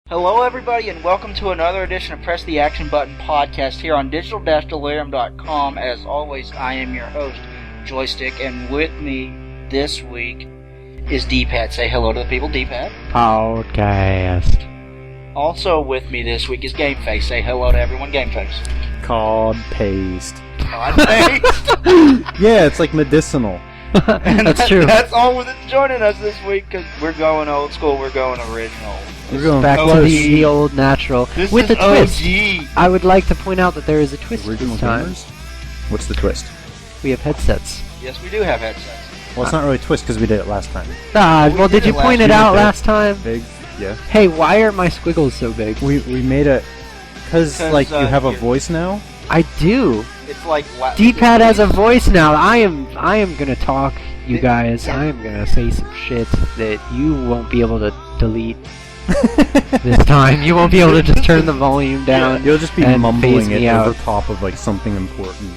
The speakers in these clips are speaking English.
Hello, everybody, and welcome to another edition of Press the Action Button podcast here on digital-delirium.com. As always, I am your host, Joystick, and with me this week is D-Pad. Say hello to the people, D-Pad. Podcast. Also with me this week is Gameface. Say hello to everyone, Gameface. Cod paste. Cod paste. Yeah, it's like medicinal. That's true. That's all that's joining us this week, because we're going old school, we're going original. We're going Back to OG. the old natural. This with is a twist. OG. I would like to point out that there is a twist Original this time. gamers? What's the twist? We have headsets. Yes, we do have headsets. Well, it's not really a twist because we did it last time. Well, did you it point last it out year. last time? Big, yeah. Hey, why are my squiggles so big? We made it because like you have a you- voice now. I do. It's like... D-Pad has a voice now. I am gonna talk, you guys. I am gonna say some shit that you won't be able to delete this time. You won't be able to just turn the volume down. You'll just be and mumbling phase it me over out. top of like something important,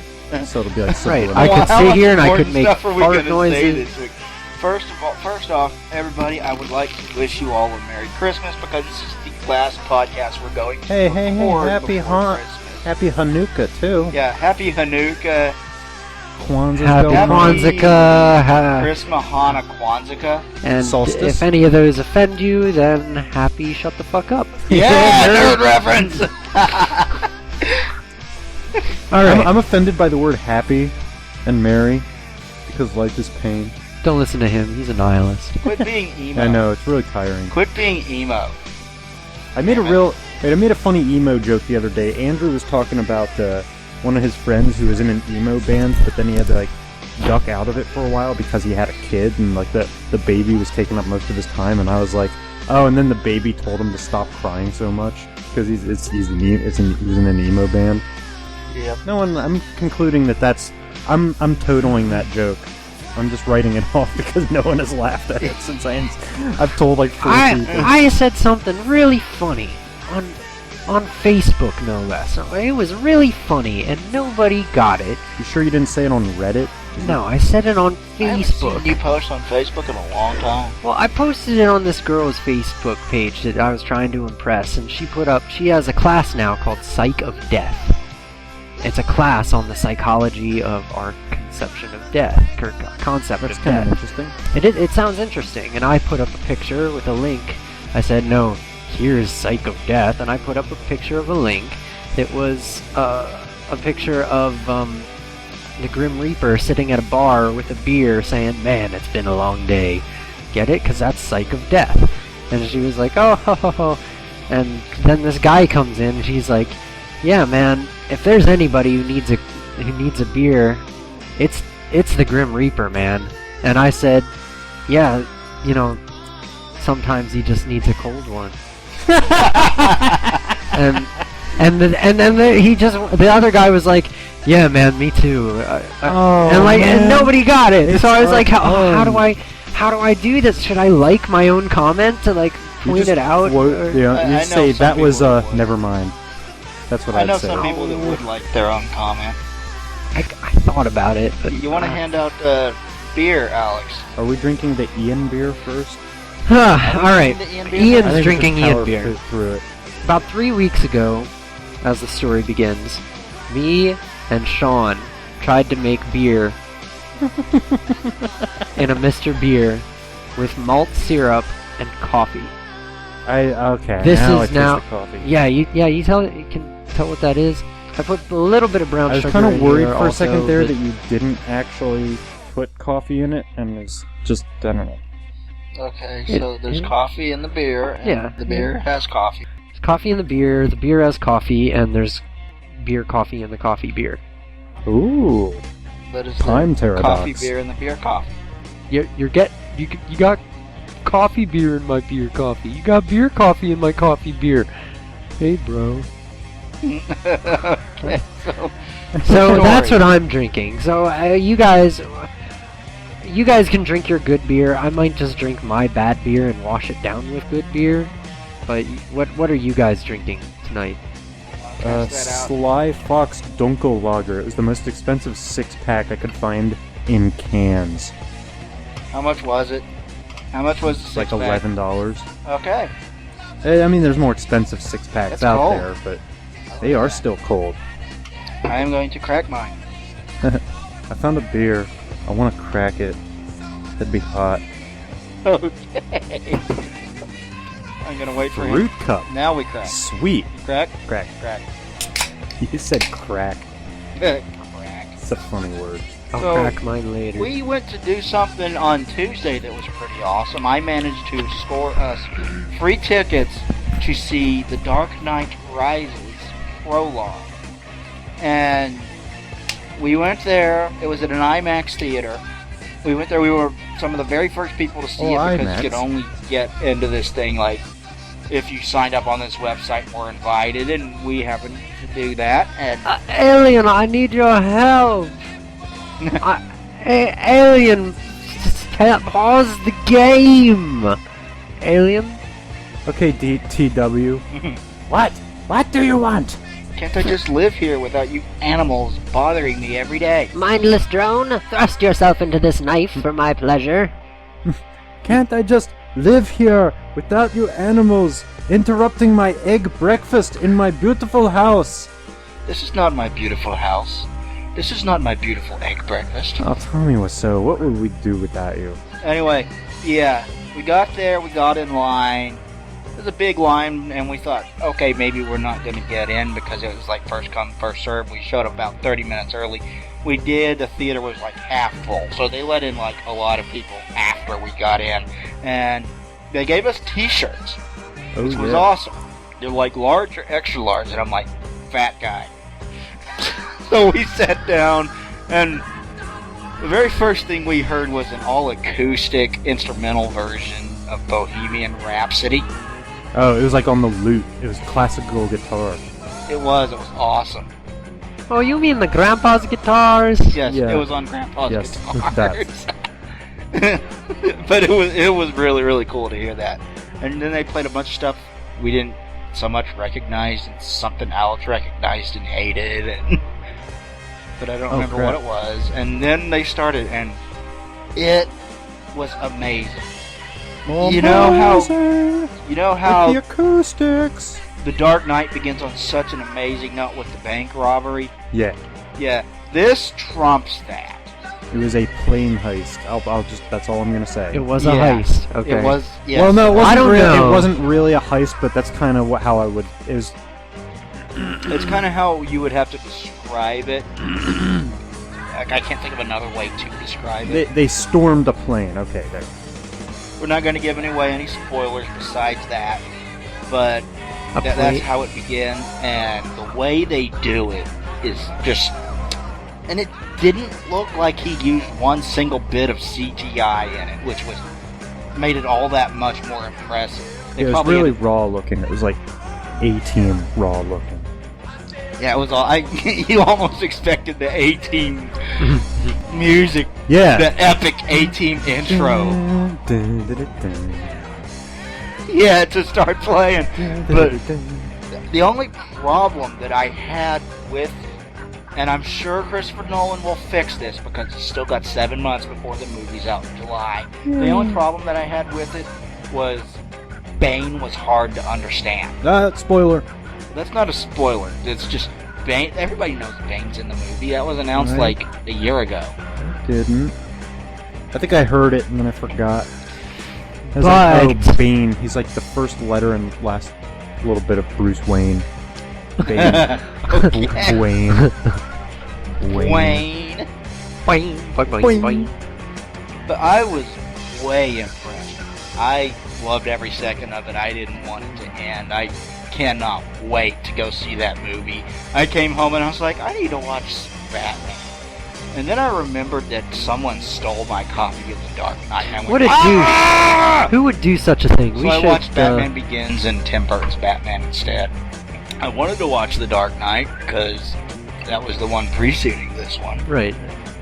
so it'll be like Right, simple I enough. could How sit much here and I could important make stuff are we fart gonna say noises. this week? First off, everybody, I would like to wish you all a Merry Christmas, because this is the last podcast we're going to Hey, record happy before Christmas. Happy Hanukkah too. Yeah, Happy Hanukkah, Kwanzaa's Happy going on. Kwanzaa, Christmas, Hana, Kwanzaa. and Solstice. if any of those offend you, then happy shut the fuck up. Yeah, nerd reference! Alright, I'm offended by the word happy and merry because life is pain. don't listen to him, he's a nihilist. Quit being emo. I know it's really tiring. Quit being emo. I made a funny emo joke the other day. Andrew was talking about one of his friends who was in an emo band, but then he had to like duck out of it for a while because he had a kid, and like the baby was taking up most of his time. And I was like, oh, and then the baby told him to stop crying so much because he was in an emo band. Yep. No one. I'm concluding that's. I'm totaling that joke. I'm just writing it off because no one has laughed at it since I've told like 4 people. I said something really funny on Facebook, no less. It was really funny, and nobody got it. You sure you didn't say it on Reddit? No, I said it on I haven't seen Facebook. you post on Facebook in a long time. Well, I posted it on this girl's Facebook page that I was trying to impress, and she has a class now called Psych of Death. It's a class on the psychology of our conception of death, or concept That's of kind death. of interesting. It sounds interesting, and I put up a picture with a link. I said, no, here's Psych of Death, and I put up a picture of a link. It was a picture of the Grim Reaper sitting at a bar with a beer saying, man, it's been a long day. Get it? Because that's Psych of Death. And she was like, oh, ho, ho, ho. And then this guy comes in, and she's like, yeah, man, if there's anybody who needs a beer, it's the Grim Reaper, man. And I said, yeah, sometimes he just needs a cold one. and then the other guy was like, yeah, man, me too. And nobody got it. So I was like, how do I do this? Should I like my own comment to like point it out? Yeah, I you know say some that was people that would. never mind. That's what I I'd know say. some people that would like their own comment. I thought about it. But, You want to hand out beer, Alex? Are we drinking the Ian beer first? all right. The Ian beer? I Ian's think drinking we should Ian power beer. through it. About 3 weeks ago, as the story begins, me and Sean tried to make beer in a Mr. Beer with malt syrup and coffee. Okay. This now is I taste now- the coffee. You can tell what that is. I put a little bit of brown I was sugar kind of in worried here for a also, second there but- that you didn't actually put coffee in it, and it's just I don't know. Okay, It- so there's it- coffee in the beer, and Yeah. the beer has coffee. There's coffee in the beer has coffee, and there's beer coffee in the coffee beer. Ooh, But it's time the coffee paradox. beer and the beer coffee. You got coffee beer in my beer coffee. You got beer coffee in my coffee beer. Hey, bro. Okay, so So that's what I'm drinking. So you guys can drink your good beer. I might just drink my bad beer and wash it down with good beer. But what are you guys drinking tonight? test that out. Sly Fox Dunkel Lager. It was the most expensive 6-pack I could find in cans. How much was it? How much was the It's like six-pack? $11. Okay. I mean, there's more expensive 6-packs It's out cold. there, but they are still cold. I am going to crack mine. I found a beer. I want to crack it. That'd be hot. Okay. I'm gonna wait for him. Fruit cup. Now we crack. Sweet. Crack? Crack. Crack. You said crack. Crack. It's a funny word. I'll So, crack mine later. We went to do something on Tuesday that was pretty awesome. I managed to score us free tickets to see The Dark Knight Rises prologue. And we went there. It was at an IMAX theater. We went there. We were some of the very first people to see it because IMAX. you could only get into this thing like if you signed up on this website and were invited, and we happened to do that. And Alien, I need your help. Alien, just can't pause the game. Alien? Okay, TW. What? What do you want? can't I just live here without you animals bothering me every day? Mindless drone, thrust yourself into this knife for my pleasure. Can't I just live here without you animals interrupting my egg breakfast in my beautiful house? This is not my beautiful house. This is not my beautiful egg breakfast. Oh, tell me what's so. What would we do without you? Anyway, yeah, we got there, we got in line. It was a big line, and we thought, okay, maybe we're not going to get in because it was like first come, first serve. We showed up about 30 minutes early. We did, the theater was like half full, so they let in like a lot of people after we got in. And they gave us t-shirts, which was awesome. They're like large or extra large, and I'm like, fat guy. So we sat down, and the very first thing we heard was an all-acoustic instrumental version of Bohemian Rhapsody. Oh, it was like on the lute. It was classical guitar. It was awesome. Oh, you mean the grandpa's guitars? Yes, Yeah. it was on Grandpa's Yes, guitars. But it was really, really cool to hear that. And then they played a bunch of stuff we didn't so much recognize, and something Alex recognized and hated, and but I don't remember crap. what it was. And then they started, and it was amazing. You know how the acoustics. The Dark Knight begins on such an amazing note with the bank robbery? Yeah, Yeah, this trumps that. it was a plane heist. I'll just. That's all I'm gonna say. It was a Yeah. heist. Okay. It was, yes. Well, no, it wasn't I don't know. It wasn't really a heist, but that's kind of how I would. It was. It's kind of how you would have to describe it. Like, I can't think of another way to describe it. They stormed a plane. Okay, there. We're not going to give away any spoilers besides that, but A that's plane- how it begins, and the way they do it is just... And it didn't look like he used one single bit of CGI in it, which made it all that much more impressive. They It was probably really had- raw looking. It was like A-Team raw looking. yeah, it was all... you almost expected the A-Team music, Yeah. the epic A-Team intro. Dun, dun, dun, dun. Yeah, to start playing. But Dun, dun, the only problem that I had with, and I'm sure Christopher Nolan will fix this because it's still got 7 months before the movie's out in July. The only problem that I had with it was Bane was hard to understand. Spoiler. That's not a spoiler. It's just Bane. Everybody knows Bane's in the movie. That was announced Right. like a year ago. Didn't. I think I heard it and then I forgot. I was like, But- oh, Bane. He's like the first letter and last little bit of Bruce Wayne. Bane. Okay. Wayne. Wayne. Boing, boing, boing, Boing. boing. But I was way impressed. I loved every second of it. I didn't want it to end. I cannot wait to go see that movie. I came home and I was like, I need to watch Batman. And then I remembered that someone stole my copy of The Dark Knight. And I went, What a "Ah!" Who would do such a thing? So I watched Batman Begins and Tim Burton's Batman instead. I wanted to watch The Dark Knight because that was the one preceding this one. Right.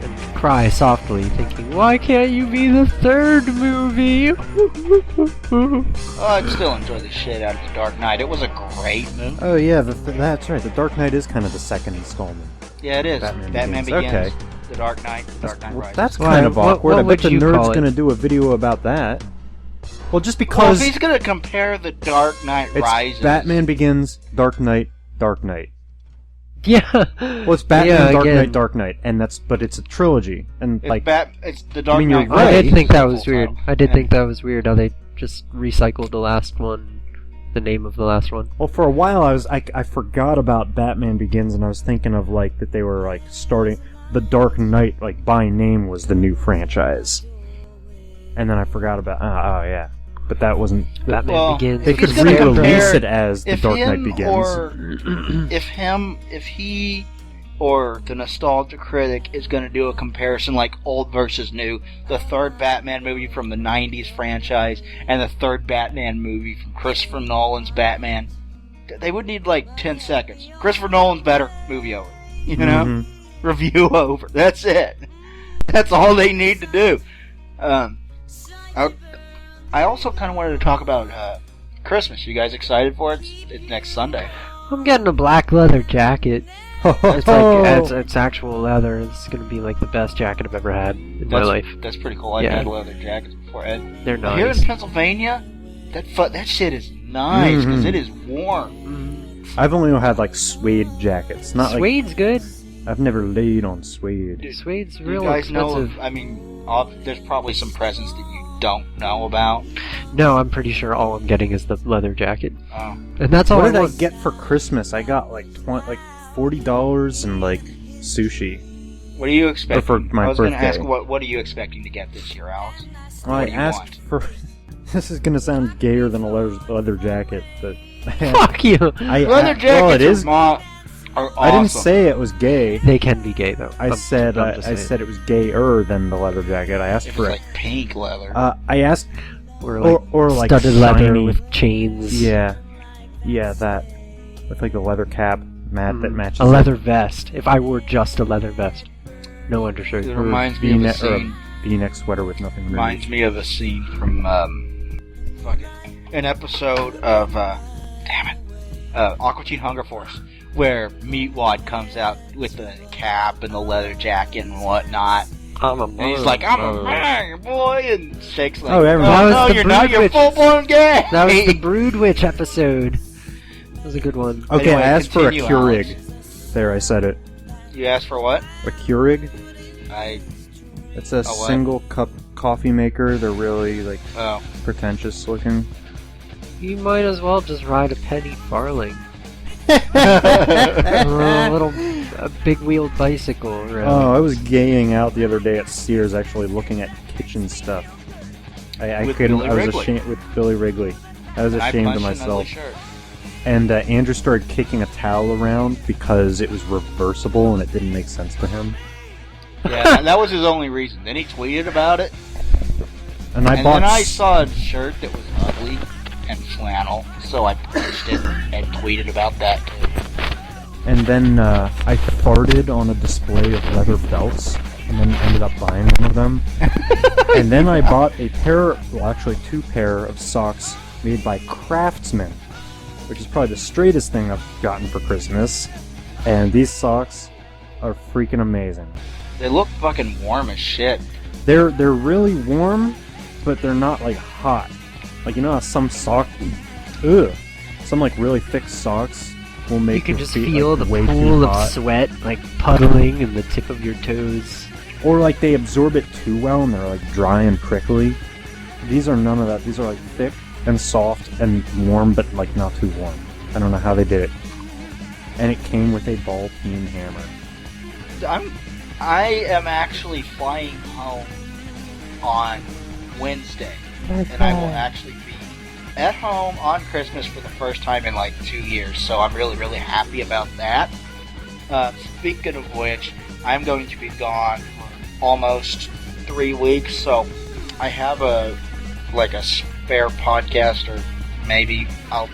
And cry softly, thinking, why can't you be the third movie? Oh, I'd still enjoy the shit out of The Dark Knight. It was a great movie. Oh, yeah, that's right. The Dark Knight is kind of the second installment. Yeah, it is. Batman Begins. Okay. The Dark Knight. Dark Knight Well, Rises. that's Why, kind of what- awkward. what I bet would the you nerd's call it? going to do a video about that. Well, just Well, because if he's gonna compare the Dark Knight it's Rises, Batman Begins, Dark Knight, Dark Knight. Yeah. Well, it's Batman, Yeah, Dark again. Knight, Dark Knight, and but it's a trilogy, and it's, like it's the Dark I mean, you're Knight right. I Rises. did think is that the was full weird. title. I did Yeah. think that was weird how they just recycled the last one, the name of the last one. well, for a while I forgot about Batman Begins, and I was thinking of like that they were like starting the Dark Knight like by name was the new franchise, and then I forgot about oh yeah, but that wasn't. Batman Well, Begins. They If he's could gonna re-release compare- it as The If Dark Knight him Begins. or if he or the nostalgia critic is going to do a comparison like old versus new, the third Batman movie from the 90s franchise and the third Batman movie from Christopher Nolan's Batman, they would need like 10 seconds. Christopher Nolan's better, movie over. You know? Mhm. Review over. That's it. That's all they need to do. I also kind of wanted to talk about Christmas. You guys excited for it? It's next Sunday. I'm getting a black leather jacket. It's like it's actual leather. It's gonna be like the best jacket I've ever had in my life. That's pretty cool. I've Yeah. had leather jackets before, Ed. They're Here nice. in Pennsylvania, that shit is nice because Mhm. it is warm. I've only had like suede jackets. Not like Suede's good. I've never laid on suede. Suede's Do real you guys know? expensive. There's probably some presents that you don't know about. No, I'm pretty sure all I'm getting is the leather jacket, Oh. and that's all What I did I want. get for Christmas? I got like $40 and like sushi. What are you expecting? for my I was going to birthday. ask what are you expecting to get this year, Alex? Well, I What do you asked want? for. This is gonna sound gayer than a leather jacket, but Fuck you. Leather jackets well, it is. are awesome. I didn't say it was gay. They can be gay though. I said I'm just I saying. said it was gayer than the leather jacket. I asked It for was it. like pink leather. I asked, Or like or like studded leather shiny. with chains. Yeah, that with like a leather cap mat that matches A leather vest. If I wore just a leather vest, no undershirt. It or reminds me of a V-neck- or scene. V-neck sweater with nothing underneath. Reminds me of a scene from an episode of Aqua Teen Hunger Force, where Meatwad comes out with the cap and the leather jacket and whatnot. And he's like, "I'm a man, boy," and Shake's like, Oh, "Oh, everyone- That was no, the you're not. You're Brood Witch. full blown gay." That was the Brood Witch episode. That was a good one. Okay, Anyway, I asked for a continue, Keurig. There, I said it. You asked for what? A Keurig. It's a what? single cup coffee maker. They're really like Oh, pretentious looking. You might as well just ride a penny farthing. A big wheeled bicycle. Around. Oh, I was gaying out the other day at Sears, actually looking at kitchen stuff. I With couldn't. Billy I was Wrigley. ashamed with Billy Wrigley. I was and I ashamed of punched an ugly myself. shirt. And Andrew started kicking a towel around because it was reversible and it didn't make sense to him. Yeah, that was his only reason. Then he tweeted about it, And I and bought. then I saw a shirt that was ugly and flannel, so I punched it and tweeted about that too. And then I farted on a display of leather belts, and then ended up buying one of them. And then I bought actually two pair of socks made by Craftsman, which is probably the straightest thing I've gotten for Christmas. And these socks are freaking amazing. They look fucking warm as shit. They're really warm, but they're not like hot. Like you know how some some like really thick socks will make You can your just feet, feel like, the way too pool of hot. sweat like puddling in the tip of your toes. Or like they absorb it too well and they're like dry and prickly. These are none of that. These are like thick and soft and warm, but like not too warm. I don't know how they did it. And it came with a ball peen hammer. I am actually flying home on Wednesday, and I will actually be at home on Christmas for the first time in like 2 years. So I'm really, really happy about that. Speaking of which, I'm going to be gone for almost 3 weeks, so I have a spare podcast, or maybe I'll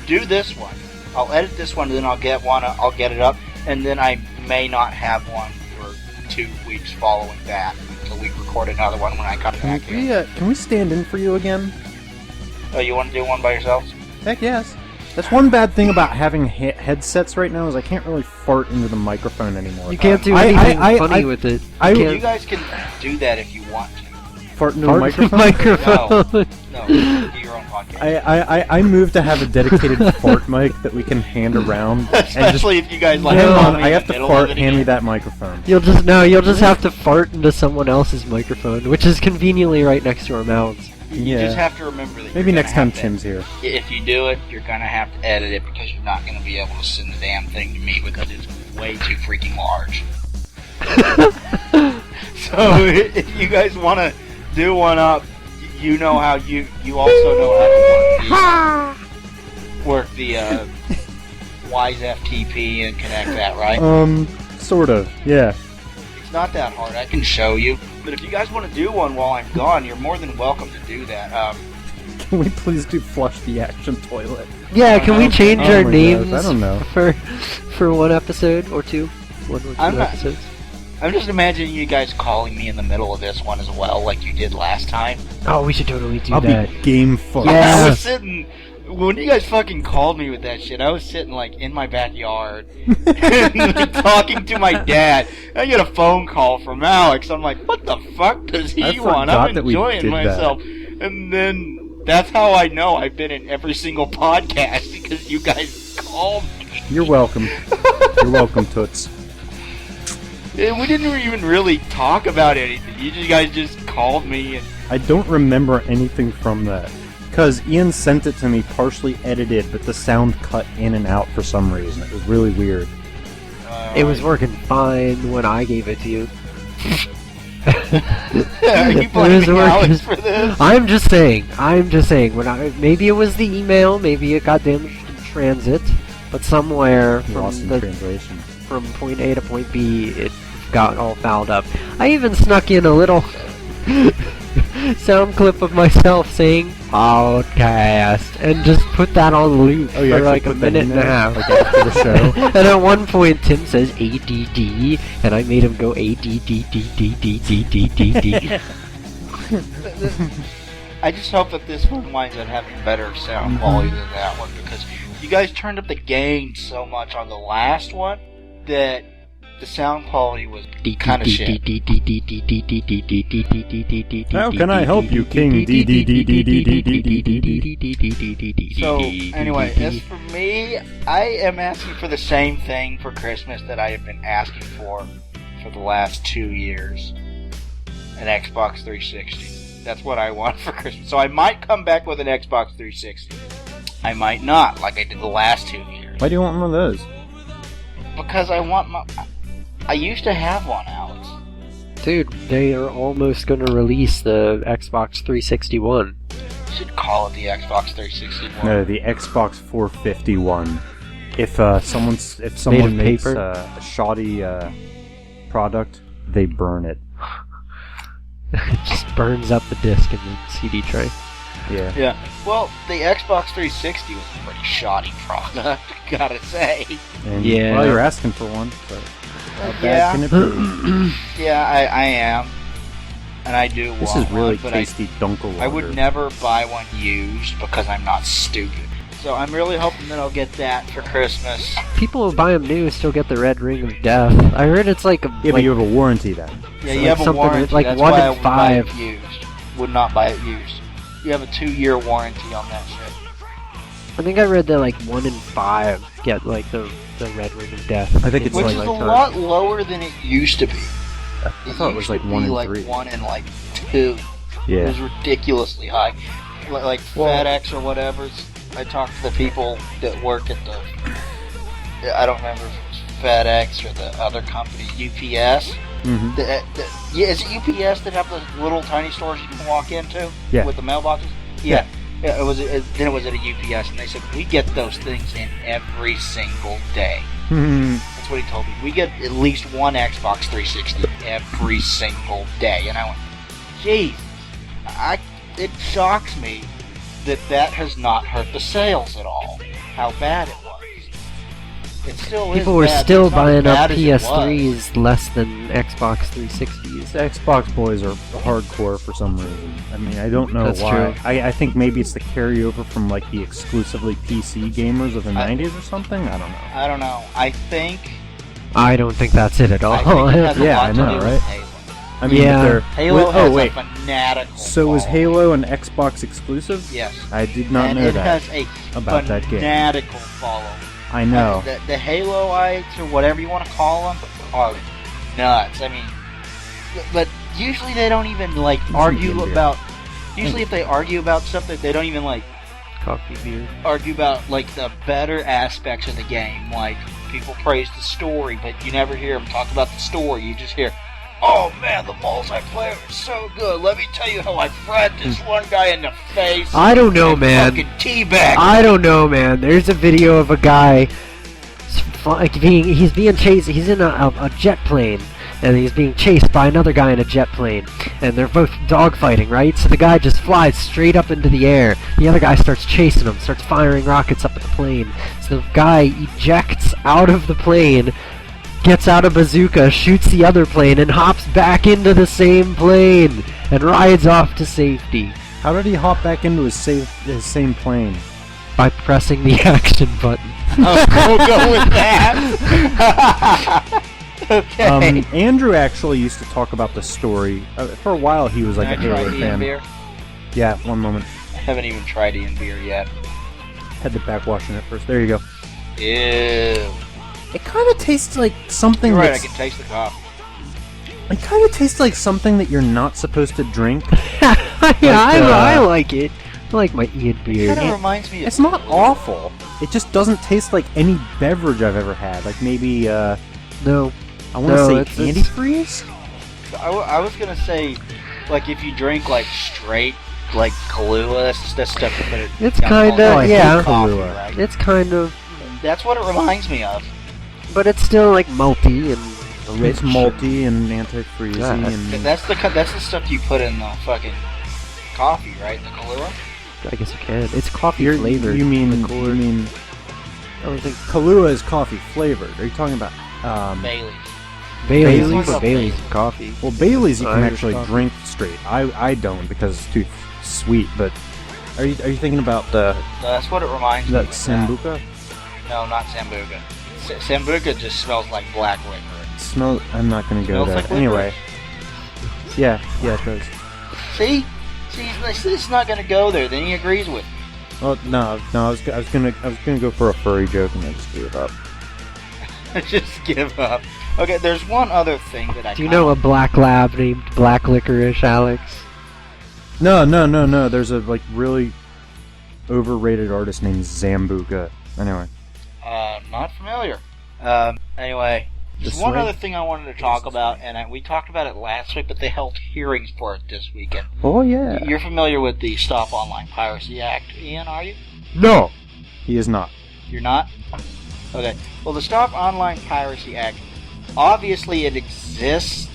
do this one. I'll edit this one, and then I'll get it up, and then I may not have one for 2 weeks following that until we record another one when I come back here. Can we stand in for you again? Oh, you want to do one by yourself? Heck yes. That's one bad thing about having headsets right now is I can't really fart into the microphone anymore. You can't do I- anything I- funny I- with it. I- You can't- You guys can do that if you want to. Fart into a Fart microphone? microphone. No, do your own podcast. I moved to have a dedicated fart mic that we can hand around. Especially if you guys like. Hang call on, me I in have the to middle fart. of it Hand me again. that microphone. You'll just have to fart into someone else's microphone, which is conveniently right next to our mouths. You just have to remember that. Maybe you're next gonna time have Tim's here. If you do it, you're gonna have to edit it because you're not gonna be able to send the damn thing to me because it's way too freaking large. So if you guys want to do one up, you know how you also know how to work the Wise FTP and connect that, right? Sort of, yeah. It's not that hard. I can show you. But if you guys want to do one while I'm gone, you're more than welcome to do that. Can we please do Flush the Action Toilet? Yeah, can we change Oh our my names gosh, I don't know. for one episode or two? One or two I'm not- episodes. I'm just imagining you guys calling me in the middle of this one as well, like you did last time. Oh, we should totally do I'll that. be game fucked. Yeah. I was sitting when you guys fucking called me with that shit. I was sitting like in my backyard talking to my dad. I get a phone call from Alex. I'm like, what the fuck does I he want? forgot I'm that we enjoying did that. myself. And then that's how I know I've been in every single podcast because you guys called me. You're welcome. You're welcome, Toots. And we didn't even really talk about anything. You guys just called me and I don't remember anything from that. Because Ian sent it to me partially edited, but the sound cut in and out for some reason. It was really weird. It was working fine when I gave it to you. Are you It was blaming working. Alex for this? I'm just saying. Maybe it was the email. Maybe it got damaged in transit. But somewhere Lost from in translation. from point A to point B, it got all fouled up. I even snuck in a little sound clip of myself saying podcast and just put that on loop Oh, you for actually like a put that minute in and a there? half. Like after the show? And at one point, Tim says ADD, and I made him go ADDDDDDDDD. I just hope that this one winds up having better sound quality than that one because you guys turned up the gain so much on the last one that the sound quality was kind of shit. How can I help you, King? So, anyway, as for me, I am asking for the same thing for Christmas that I have been asking for the last 2 years. An Xbox 360. That's what I want for Christmas. So I might come back with an Xbox 360. I might not, like I did the last 2 years. Why do you want one of those? Because I want my... I used to have one, Alex. Dude, they are almost going to release the Xbox 360 One. You should call it the Xbox 360 one. No, the Xbox 451. If someone of makes paper? a shoddy product, they burn it. It just burns up the disc in the CD tray. Yeah. Yeah. Well, the Xbox 360 was a pretty shoddy product, gotta say. And, Yeah. Well, you're asking for one, but how Yeah. bad can it be? Yeah, I am. And I do want This is really one, but tasty Dunkel. I would never buy one used because I'm not stupid. So I'm really hoping that I'll get that for Christmas. People who buy them new still get the Red Ring of Death. I heard it's like a... Yeah, but like, you have a warranty then. Yeah, So you like have a something warranty. like That's 1 why in I would buy it 5. used. Would not buy it used. You have a 2-year warranty on that shit. I think I read that like 1 in 5 get like the Red Ring of Death. I think it's Which like is a lifetime. lot lower than it used to be. I thought it was like 1 in 3. 1 in like 2. It Yeah. was ridiculously high. Like Well- FedEx or whatever. I talked to the people that work at the... I don't remember if it was FedEx or the other company, UPS. Mm-hmm. Yeah, is it UPS that have those little tiny stores you can walk into? Yeah. With the mailboxes? Yeah. Then it was at a UPS, and they said, we get those things in every single day. That's what he told me. We get at least one Xbox 360 every single day. And I went, geez, it shocks me that has not hurt the sales at all. How bad it was. It still People is were bad, still but it's not buying as up bad as it was. PS3s less than Xbox 360s. The Xbox boys are hardcore for some reason. I mean, I don't know That's why. true. I think maybe it's the carryover from like the exclusively PC gamers of the 90s or something. I don't know. I don't know. I think I don't think that's it at all. it has a Yeah, lot I to know, do with right? Halo. I mean, Yeah. they're Halo oh has wait. a fanatical. So is following. Halo an Xbox exclusive? Yes. I did not and know it that has a about that game. fanatical following. I know. The Haloites, or whatever you want to call them, are nuts. I mean, but usually they don't even like argue beer. about. Usually, if they argue about stuff, they don't even like Coffee beer. argue about like the better aspects of the game. Like people praise the story, but you never hear them talk about the story. You just hear, "Oh man, the multiplayer is so good. Let me tell you how I fried this one guy in the face." I don't know, and man. Fucking teabag. I don't know, man. There's a video of a guy he's being chased. He's in a jet plane, and he's being chased by another guy in a jet plane, and they're both dogfighting, right? So the guy just flies straight up into the air. The other guy starts chasing him, starts firing rockets up at the plane. So the guy ejects out of the plane, gets out a bazooka, shoots the other plane, and hops back into the same plane and rides off to safety How did he hop back into his same plane? by pressing the action button. We'll go with that. Okay. Andrew actually used to talk about the story. For a while, he was like a Can I try Halo Ian fan. beer? Yeah, one moment. I haven't even tried Ian beer yet. Had the backwashing it first. There you go. Ew. It kind of tastes like something. You're right, I that's- can taste the coffee. It kind of tastes like something that you're not supposed to drink. Yeah, I like it. I like my Ian beer. Kind of reminds me of... It's not awful. It just doesn't taste like any beverage I've ever had. Like maybe, No. I want to No, say it's- antifreeze? I was gonna say, like, if you drink, like, straight, like, Kahlua, that's stuff you put it... It's down kinda- all night. yeah. Coffee, Kahlua. right? It's kind of, That's what it reminds me of. but it's still like malty and rich. It's malty and antifreezy Yeah. and... That's the stuff you put in the fucking coffee, right? The Kahlua? I guess you can. It's coffee You're- flavored. You mean The Kahlua. I don't think Kahlua is coffee flavored. Are you talking about? Bailey's. Bailey's. Bailey's? You put Bailey's in coffee. Well, Bailey's you can Irish actually coffee. drink straight. I don't because it's too sweet. But are you thinking about No, that's what it reminds me that of. Sambuca? No, not Sambuca. Sambuca just smells like black liquor. Smell. I'm not gonna go Smells there. like liquor. Anyway. Yeah, it does. See, it's not gonna go there. Then he agrees with. Oh no! I was gonna go for a furry joke and I just gave up. Just give up. Okay, there's one other thing that I. Do you know a black lab named Black Licorice, Alex? No. There's a like really overrated artist named Zambuca. Anyway. Not familiar. Anyway, there's This one way? other thing I wanted to talk about, and we talked about it last week, but they held hearings for it this weekend. Oh yeah. You're familiar with the Stop Online Piracy Act, Ian, are you? No. He is not. You're not? Okay. Well, the Stop Online Piracy Act, obviously it exists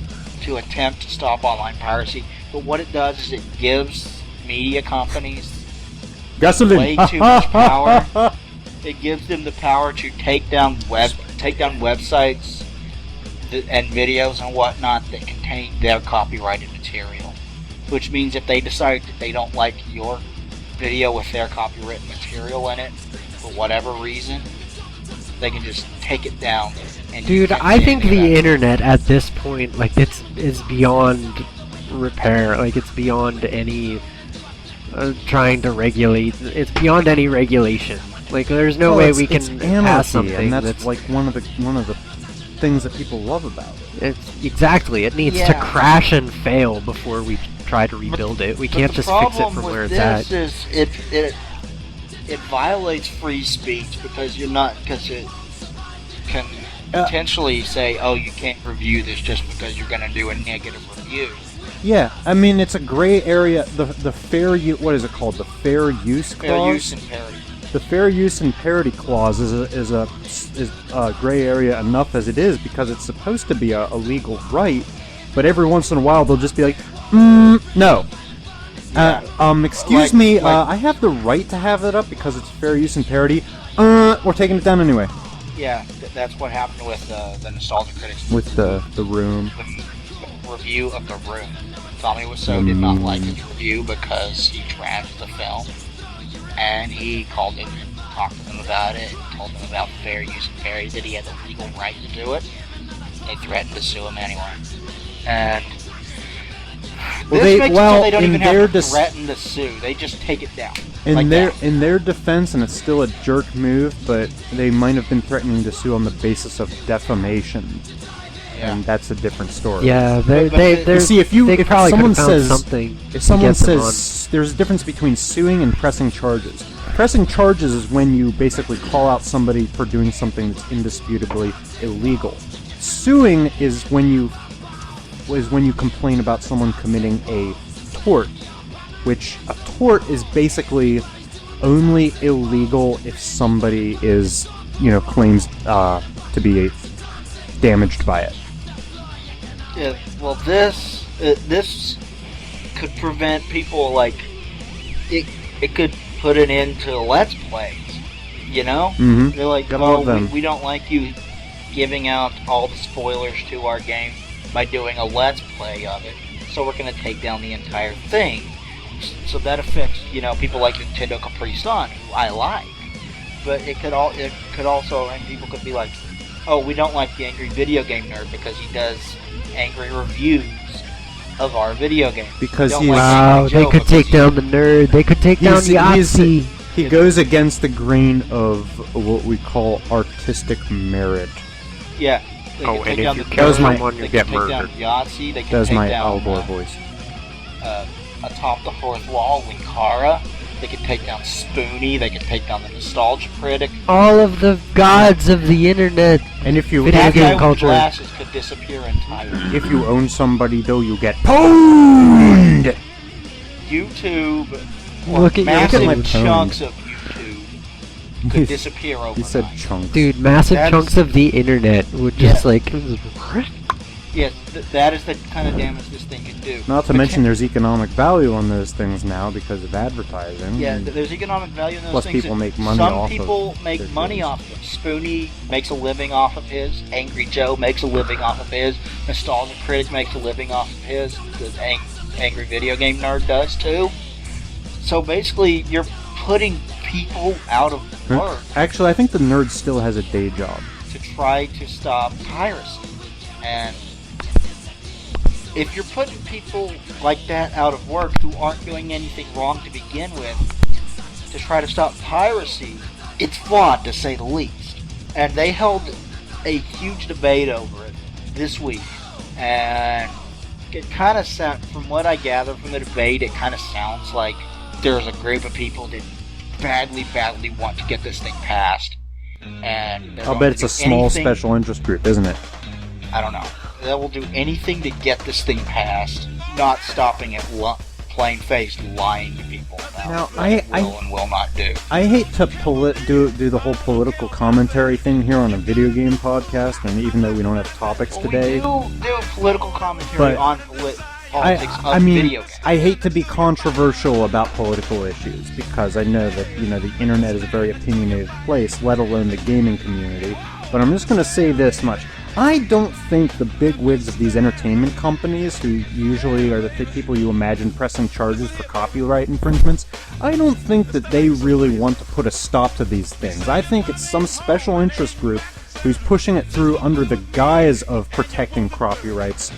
to attempt to stop online piracy, but what it does is it gives media companies Gasoline. way too much power. It gives them the power to take down websites and videos and whatnot that contain their copyrighted material. Which means if they decide that they don't like your video with their copyrighted material in it, for whatever reason, they can just take it down. And you Dude, can't I say think anything the about it. internet at this point, like, is beyond repair. Like, it's beyond any trying to regulate. It's beyond any regulation. Like, there's no way we it's can anarchy, pass something and that's like one of the things that people love about it. It's exactly. It needs to Yeah. crash and fail before we try to rebuild it. We can't But the just fix it problem from with where it's this at. is it violates free speech because it can potentially say, oh, you can't review this just because you're going to do a negative review. Yeah, I mean it's a gray area. The fair use, what is it called? The fair use clause. Fair use and parity. The fair use and parity clause is a gray area enough as it is because it's supposed to be a legal right, but every once in a while they'll just be like, no. Excuse Like- me, like- I have the right to have it up because it's fair use and parity. We're taking it down anyway. Yeah, that's what happened with the Nostalgia Critics With the room. the review of The Room. Tommy Wiseau did not like his review because he trashed the film, and he called it and talked to them about it, and told them about fair use and parity, that he had the legal right to do it. They threatened to sue him anyway. And Well, This makes it so they don't in even their have to threaten to sue. They just take it down. in that. their defense, and it's still a jerk move, but they might have been threatening to sue on the basis of defamation, and that's a different story. Yeah, But they're You see, if probably someone could have found says something. if someone to get them says there's a difference between suing and pressing charges. Pressing charges is when you basically call out somebody for doing something that's indisputably illegal. Suing is when you complain about someone committing a tort, which a tort is basically only illegal if somebody is, claims to be damaged by it. Yeah, well, this could prevent people, like, it could put an end to Let's Plays, Mm-hmm. They're like, Gotta love oh, them. we don't like you giving out all the spoilers to our game by doing a Let's Play of it, so we're going to take down the entire thing. So that affects, people like Nintendo Capri Sun, who I like. But it could also, and people could be like, oh, we don't like the Angry Video Game Nerd because he does angry reviews of our video game. Because We don't he's- like Wow, Angry they Joe could because take down the nerd. They could take down the Yahtzee. He goes against the grain of what we call artistic merit. Yeah. They Oh, could and take if down you the kill Nerd, someone, they you could get take down murdered. Yahtzee, they could Does take my down Alvor voice. Atop the Fourth Wall, Linkara. They could take down Spoonie. They could take down the Nostalgia Critic. All of the gods of the internet. And if you Video That game guy with culture. glasses could disappear entirely. if you own somebody though, you get pwned. YouTube, or Look at your massive phone. chunks of YouTube could disappear overnight. He said chunks. Dude, massive That chunks is- of the internet would just Yes, that is the kind of damage this thing could do. Not to mention there's economic value on those things now because of advertising. Yeah, there's economic value in those Plus things. people make money Some off of people make their money games. off of them. Spoonie makes a living off of his. Angry Joe makes a living off of his. Nostalgia Critic makes a living off of his. The Angry Video Game Nerd does too. So basically, you're putting people out of work Actually, I think the nerd still has a day job. to try to stop piracy. And if you're putting people like that out of work who aren't doing anything wrong to begin with to try to stop piracy, it's flawed to say the least. And they held a huge debate over it this week. And it kind of sounds, from what I gather from the debate, it kind of sounds like there's a group of people that badly want to get this thing passed. And they're I'll going bet to it's a do small anything- special interest group, isn't it? I don't know. They will do anything to get this thing passed, not stopping it plain-faced lying to people about Now, what I- it will and will not do. I hate to do the whole political commentary thing here on a video game podcast, and even though we don't have topics today, We do political commentary But on politics of I mean, video games. I hate to be controversial about political issues because I know that the internet is a very opinionated place, let alone the gaming community. But I'm just going to say this much: I don't think the bigwigs of these entertainment companies, who usually are the people you imagine pressing charges for copyright infringements, I don't think that they really want to put a stop to these things. I think it's some special interest group who's pushing it through under the guise of protecting copyrights,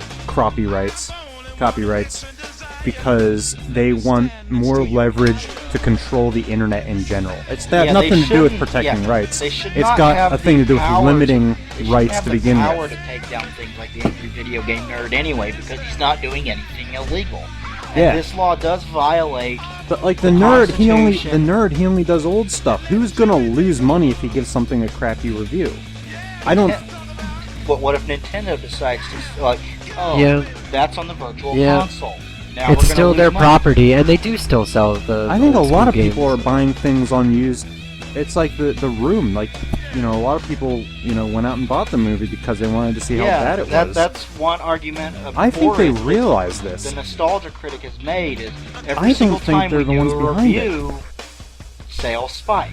because they want more leverage to control the internet in general. It's Yeah, they nothing to do with shouldn't- protecting yeah, rights. they should It's not got have a thing the to do with powers- limiting They shouldn't rights have to the begin power with. to take down things like the Angry Video Game Nerd anyway, because he's not doing anything illegal. And Yeah. this law does violate. But like the the nerd, he Constitution. only does old stuff. Who's gonna lose money if he gives something a crappy review? I don't. But what if Nintendo decides to Yeah. that's on the virtual Yeah. console? Now It's we're gonna still lose their money. property, and they do still sell the. I think a old lot school of people are games. buying things on used. It's like the Room. Like a lot of people went out and bought the movie because they wanted to see how bad it was. That's one argument. I think for they it. realize The this. Nostalgia Critic has made is I every don't single think time they're we the do ones a behind it. review, sales spike.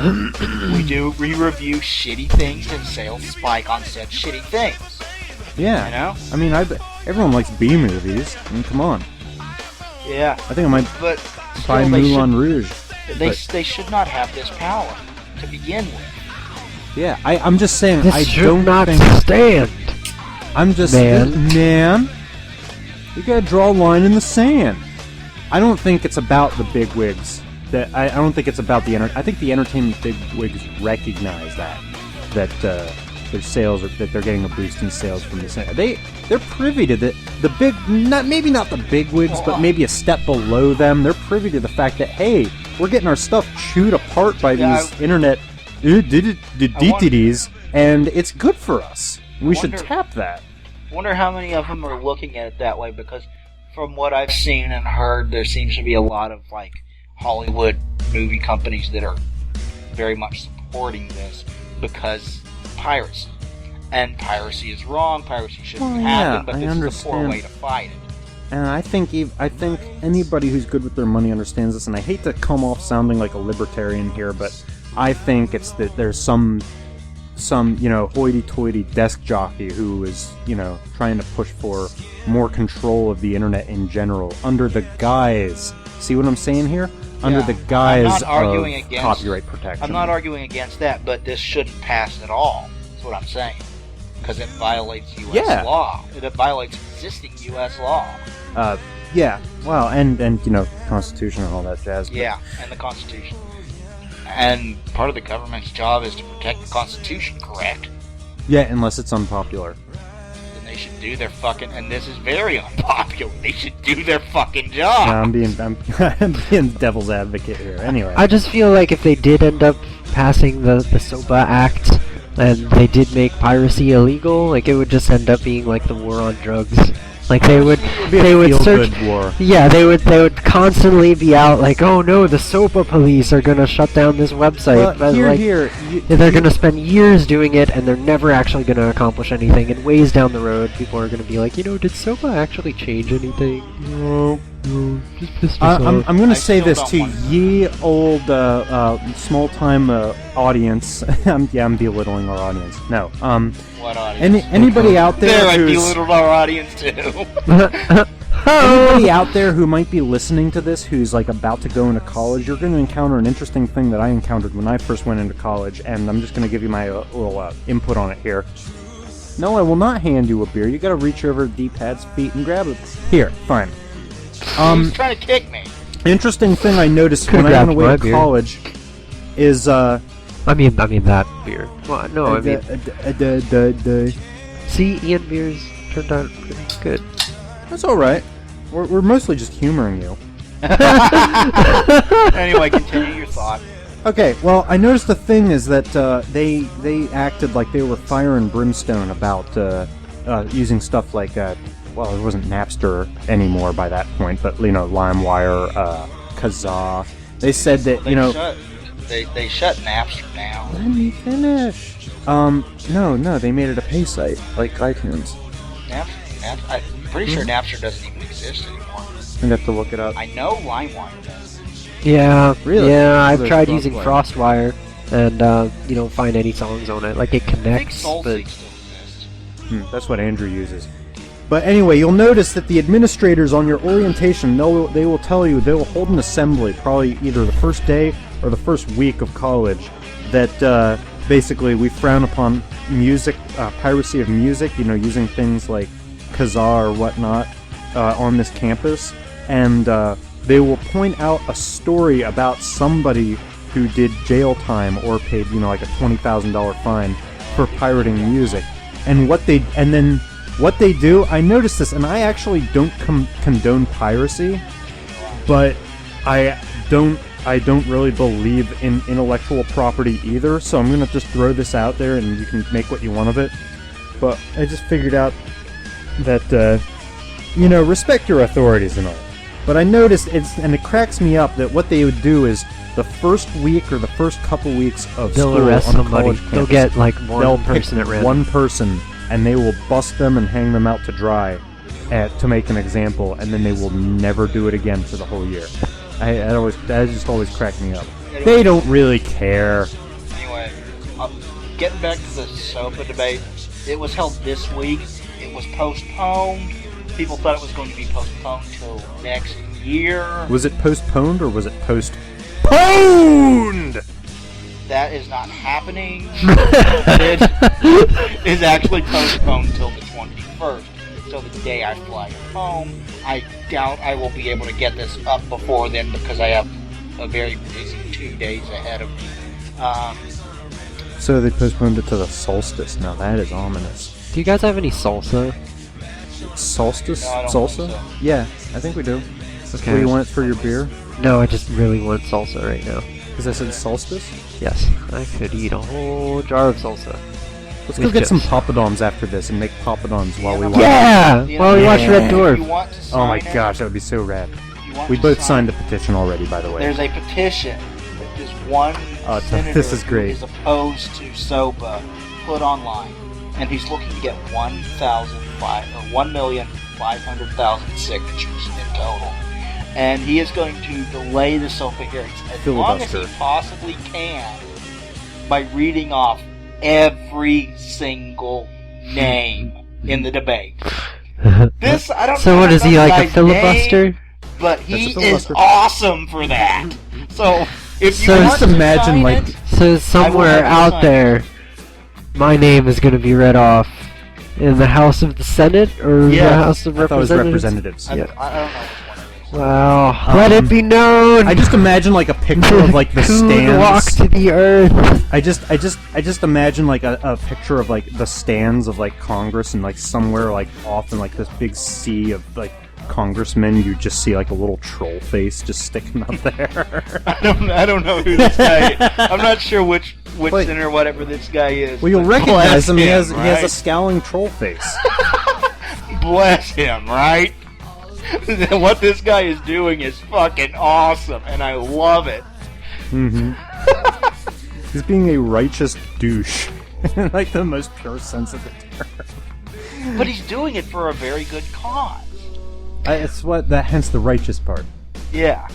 we review shitty things and sales spike on said shitty things. Yeah. You know? I mean, everyone likes B movies. I mean, come on. Yeah. I think I might But buy still, Moulin Rouge. they should not have this power to begin with. Yeah, I'm just saying. This I should don't not think. stand. I'm just Man. man. You gotta draw a line in the sand. I don't think it's about the bigwigs. I don't think it's about the I think the entertainment bigwigs recognize that their sales that they're getting a boost in sales from this. They're privy to the big, maybe not the bigwigs, but maybe a step below them. They're privy to the fact that, hey, we're getting our stuff chewed apart by these internet entities, and it's good for us. We should tap that. I wonder how many of them are looking at it that way, because from what I've seen and heard, there seems to be a lot of like Hollywood movie companies that are very much supporting this because piracy. And piracy is wrong, piracy shouldn't happen, but this is a poor way to fight it. And I think anybody who's good with their money understands this, and I hate to come off sounding like a libertarian here, but I think it's that there's some hoity-toity desk jockey who is, trying to push for more control of the internet in general under the guise, see what I'm saying here? Under the guise of copyright protection. I'm not arguing against that, but this shouldn't pass at all. That's what I'm saying. Because it violates U.S. law. It violates existing U.S. law. Well, and Constitution and all that jazz. Yeah, and the Constitution. And part of the government's job is to protect the Constitution, correct? Yeah, unless it's unpopular. Then they should do their fucking... And this is very unpopular. They should do their fucking job. No, I'm being devil's advocate here. Anyway. I just feel like if they did end up passing the SOPA Act and they did make piracy illegal, like it would just end up being like the war on drugs. Like they would search. War. Yeah, they would constantly be out like, oh no, the SOPA police are gonna shut down this website. But they're gonna spend years doing it, and they're never actually gonna accomplish anything. And ways down the road, people are gonna be like, did SOPA actually change anything? No. Just pissed us off. I'm gonna say this to ye old small-time audience. I'm belittling our audience. No. What audience? Anybody out there I belittled our audience too. Anybody out there who might be listening to this who's like about to go into college, you're going to encounter an interesting thing that I encountered when I first went into college, and I'm just going to give you my little input on it here. No, I will not hand you a beer. You got to reach over D-pad's feet and grab it. Here, fine. He's trying to kick me. Interesting thing I noticed when I went away to college is I mean that beer. Well, no, I mean... See, Ian beers turned out pretty good. That's alright. We're mostly just humoring you. Anyway, continue your thought. Okay, well, I noticed the thing is that they acted like they were fire and brimstone about using stuff like, it wasn't Napster anymore by that point, but, LimeWire, Kazaa. They said that, They shut Napster down. Let me finish. No, they made it a pay site, like iTunes. I'm pretty sure Napster doesn't even exist anymore. I'd have to look it up. I know LimeWire does. Yeah, really? Yeah, I've tried using FrostWire and you don't find any songs on it. Like it connects, I think but SoulSeek still exists. That's what Andrew uses. But anyway, you'll notice that the administrators on your orientation, they will tell you, they will hold an assembly, probably either the first day or the first week of college, that basically we frown upon music, piracy of music, using things like Kazaa or whatnot on this campus, and they will point out a story about somebody who did jail time or paid, like a $20,000 fine for pirating music, and what they do, I noticed this, and I actually don't condone piracy, but I don't really believe in intellectual property either, so I'm gonna just throw this out there and you can make what you want of it. But I just figured out that, respect your authorities and all. But I noticed and it cracks me up that what they would do is the first week or the first couple weeks of they'll school arrest on the somebody. college campus, They'll get like they'll one person pick at random. one person, and they will bust them and hang them out to dry to make an example, and then they will never do it again for the whole year. That just always cracked me up. They don't really care. Anyway, getting back to the SOPA debate, it was held this week. It was postponed. People thought it was going to be postponed till next year. Was it postponed or was it postponed? That is not happening. It is actually postponed till the 21st. till the day I fly home. I doubt I will be able to get this up before then because I have a very busy 2 days ahead of me. So they postponed it to the solstice. Now that is ominous. Do you guys have any salsa? Solstice? No, I don't Salsa? think so. Yeah, I think we do. Okay. What, you want it for your beer? No, I just really want salsa right now. Because I said solstice? Yes, I could eat a whole jar of salsa. Let's With go get some chips. poppadoms after this and make poppadoms while we watch. Yeah! You While we know, watch Red if Dwarf. you want to Oh my sign it, gosh, that would be so rad. if you want We to both sign signed the it, petition already, by the way. There's a petition that this one Oh, senator this is great. who is opposed to SOPA put online, and he's looking to get 1,500,000 signatures in total. And he is going to delay the SOPA hearings as long as he Filibuster. possibly can by reading off every single name in the debate. This, I don't So know what is he, the like a guy's filibuster? name, but he That's a is filibuster. awesome for that. So if you So want just to imagine, sign like- it, So somewhere have you out signed there, my name is going to be read off in the House of the Senate or Yeah. the House of I thought it was Representatives. representatives. I, Yeah. I don't know which one it is. Wow, let it be known. I just imagine like a picture of like the Coon walk stands. to the earth. I just imagine like a picture of like the stands of like Congress, and like somewhere like off in like this big sea of like congressmen, you just see like a little troll face just sticking up there. I don't know who this guy is. I'm not sure which Wait. senator, whatever this guy is. Well, you'll but recognize bless him. He has a right? scowling troll face. Bless him, right? What this guy is doing is fucking awesome, and I love it. Mm-hmm. He's being a righteous douche, in like the most pure sense of the term. But he's doing it for a very good cause. It's what that hence the righteous part. Yeah.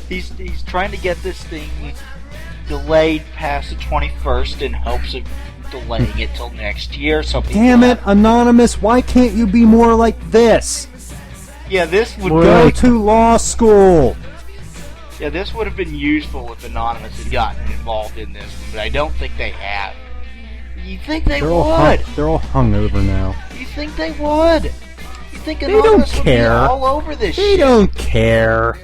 He's trying to get this thing delayed past the 21st in hopes of delaying it till next year. So people Damn it, have- Anonymous! Why can't you be more like this? Yeah, this would More Go like- to law school. Yeah, this would have been useful if Anonymous had gotten involved in this one, but I don't think they have. You think they They're all would? they're all hungover now. You think they would? You think They don't Anonymous would be care. all over this They shit? don't care.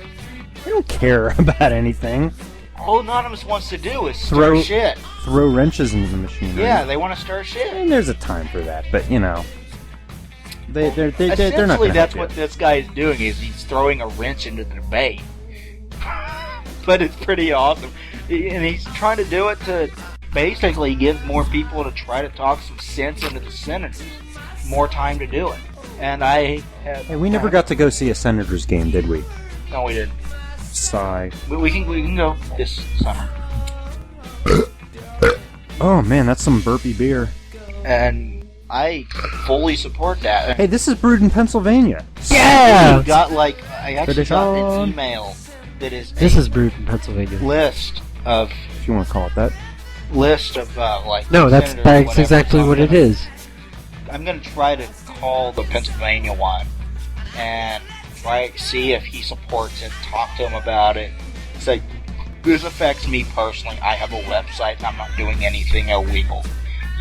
They don't care about anything. All Anonymous wants to do is stir Throw- shit. Throw wrenches into the machinery. Yeah, they want to stir shit. And there's a time for that, but you know, they're not Essentially, going to that's help what you. this guy is doing. Is he's throwing a wrench into the debate. But it's pretty awesome, and he's trying to do it to basically give more people to try to talk some sense into the senators, more time to do it. And I have. Hey, we never got to go see a Senators game, did we? No, we didn't. Sigh. We can go this summer. Oh man, that's some burpy beer. And I fully support that. Hey, this is brewed in Pennsylvania. Yeah! I got I actually got an Tradition. email that is This a is brewed in Pennsylvania. list of If you want to call it that. like No, that's senators or whatever. exactly So what it is. I'm gonna try to call the Pennsylvania one and try see if he supports it. Talk to him about it. Say this affects me personally. I have a website and I'm not doing anything illegal.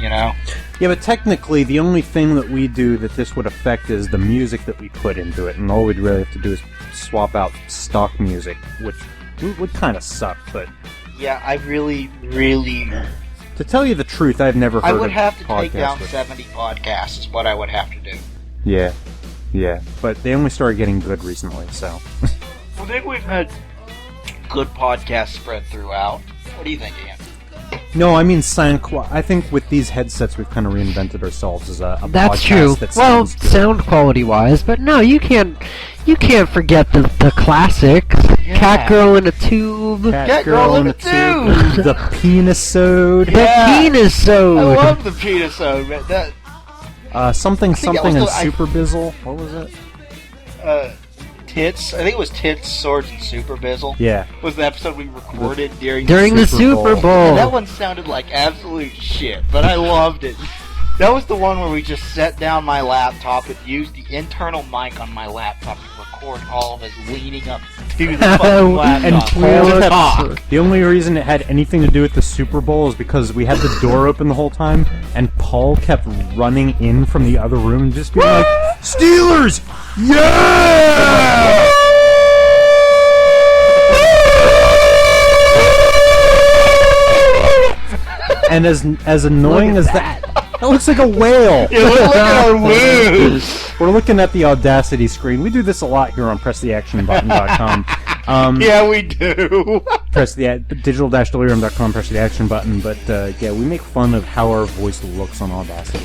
You know. Yeah, but technically, the only thing that we do that this would affect is the music that we put into it, and all we'd really have to do is swap out stock music, which would kind of suck. But Yeah, I really. to tell you the truth, I've never heard I would of have to podcasts take down with- 70 podcasts. Is what I would have to do. Yeah, but they only started getting good recently, so. I think we've had good podcasts spread throughout. What do you think, Ian? No, I mean sound I think with these headsets, we've kind of reinvented ourselves as a That's podcast true. that Well, sounds good. sound quality wise, but no, you can't forget the classics. Yeah. Cat Girl in a Tube. Cat Girl in a Tube. The Penisode. The Yeah. Penisode. I love the penisode, but that Something think that something was and the- Super Bizzle. What was it? Tits. I think it was Tits, Swords, and Super Bizzle. Yeah. Was the episode we recorded during During the Super Super Bowl. Bowl. And that one sounded like absolute shit, but I loved it. That was the one where we just set down my laptop and used the internal mic on my laptop to record all of us leaning up to the fucking laptop. And Well, Paul talk. The only reason it had anything to do with the Super Bowl is because we had the door open the whole time, and Paul kept running in from the other room and just being like, Steelers! Yeah! And as annoying as that looks like a whale. Yeah, look at our wounds. We're looking at the Audacity screen. We do this a lot here on PressTheActionButton.com. Yeah, we do. Press the digital-delirium.com, press the action button, but yeah, we make fun of how our voice looks on Audacity.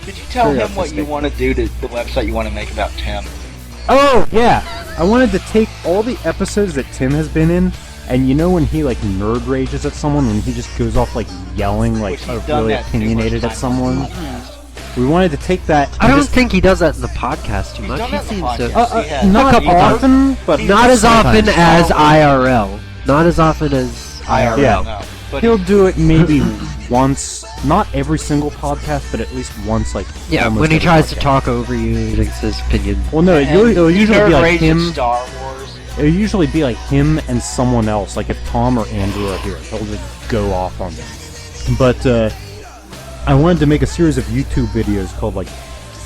Did you tell Very him what you artistic. want to do to the website you want to make about Tim? Oh, yeah! I wanted to take all the episodes that Tim has been in, and you know when he, like, nerd rages at someone, when he just goes off, like, yelling, like, Which he's done really that opinionated numerous at times on someone? the podcast. We wanted to take that... I and don't just- think he does that in the podcast too He's much. done He that in the seems to. podcast. He has. not couple often, but Not as often sometimes. as IRL. Not as often as IRL. Yeah. No, but He'll do it maybe once, not every single podcast, but at least once, like, Yeah, almost when he every tries to podcast. talk over you, he thinks his opinion. Well, no, it'll usually be like Rage at him. Star Wars. It'll usually be like him and someone else. Like if Tom or Andrew are here, they'll just go off on them. But I wanted to make a series of YouTube videos called like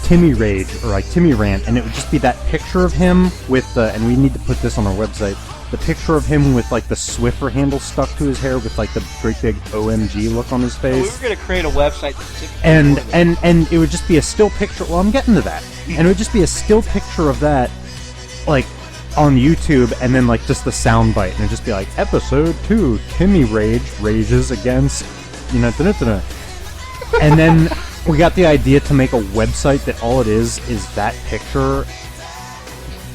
Timmy Rage or like Timmy Rant, and it would just be that picture of him with and we need to put this on our website. The picture of him with like the Swiffer handle stuck to his hair with like the great big OMG look on his We face. were going to create a website specifically And for them. and it would just be a still picture. Well, I'm getting to that. And it would just be a still picture of that, like on YouTube, and then like just the sound bite, and it'd just be like episode 2, Timmy rages against, da-da-da-da. And then we got the idea to make a website that all it is that picture.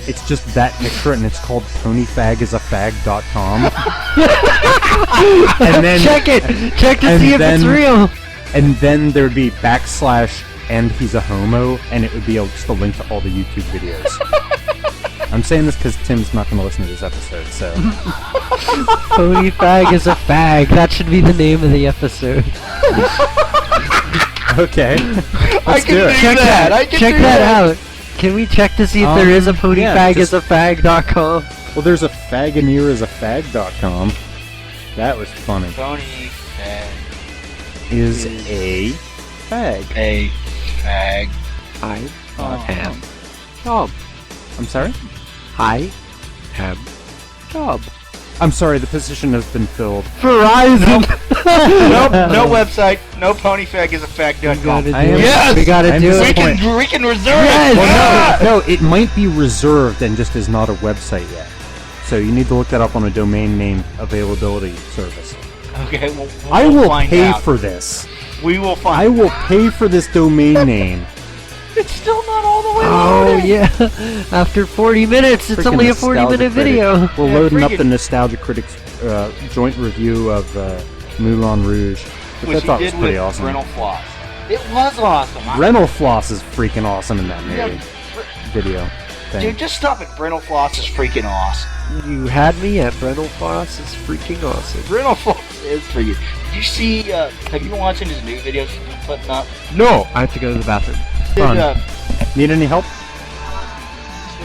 It's just that picture, and it's called TonyFagIsAFag.com. And then Check it! Check to and see if it's then- real! and then there would be / and he's a homo, and it would be just a link to all the YouTube videos. I'm saying this because Tim's not going to listen to this episode, so... Pony Fag is a fag. That should be the name of the episode. Okay. I Let's can do it. do that. I can Check do that out. Can we check to see if there is a yeah, ponyfagisafag.com? Well, there's a Fagoneerisafag.com. That was funny. Tony Fag Is a fag. a fag. I Oh. am Job. I'm sorry? I am Job. I'm sorry, the position has been filled. Verizon. No website. No ponyfagisafag.com. I am- Yes! We gotta I'm do We it. can reserve Yes! it. Well, no, it might be reserved and just is not a website yet. So you need to look that up on a domain name availability service. Okay, well, I we'll will find pay out. for this. We will find. I will pay for this domain name. It's still not all the way Oh loaded. yeah. After 40 minutes, it's Freaking only a Nostalgia 40-minute Critic. video. We're Yeah, loading up freaking- the Nostalgia Critics joint review of Moulin Rouge, which I Which he thought was did pretty with awesome. Rental Floss. It was awesome. Rental Floss is freaking awesome in that Yeah, movie video thing. dude, just stop it. Rental Floss is freaking awesome. You had me at Rental Foss. It's freaking awesome. Rental Floss is freaking. Did you see? Have you been watching his new videos he's been putting up? No, I have to go to the bathroom. Did, Fun. Need any help?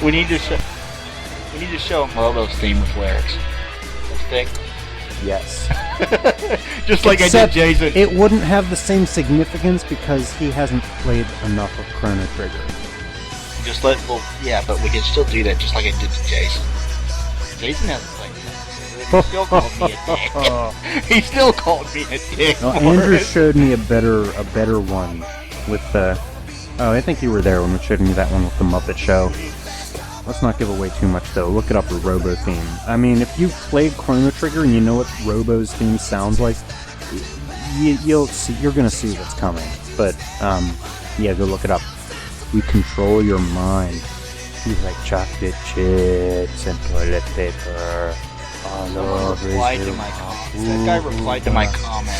we need to show. We need to show him Lobo's theme with lyrics. This thing. Yes. Just like Except I did Jason. It wouldn't have the same significance because he hasn't played enough of Chrono Trigger. Just let. Well, yeah, but we can still do that, just like I did to Jason. Jason hasn't played that. He still called me a dick. He still called me a dick. No, for Andrew it. showed me a better one with the. Oh, I think you were there when we showed me that one with the Muppet Show. Let's not give away too much though. Look it up, a Robo theme. I mean, if you've played Chrono Trigger and you know what Robo's theme sounds like, you'll see. You're gonna see what's coming. But yeah, go look it up. We control your mind. He's like chocolate chips and toilet paper. All Someone over replied his to my comment. That guy replied to my comment.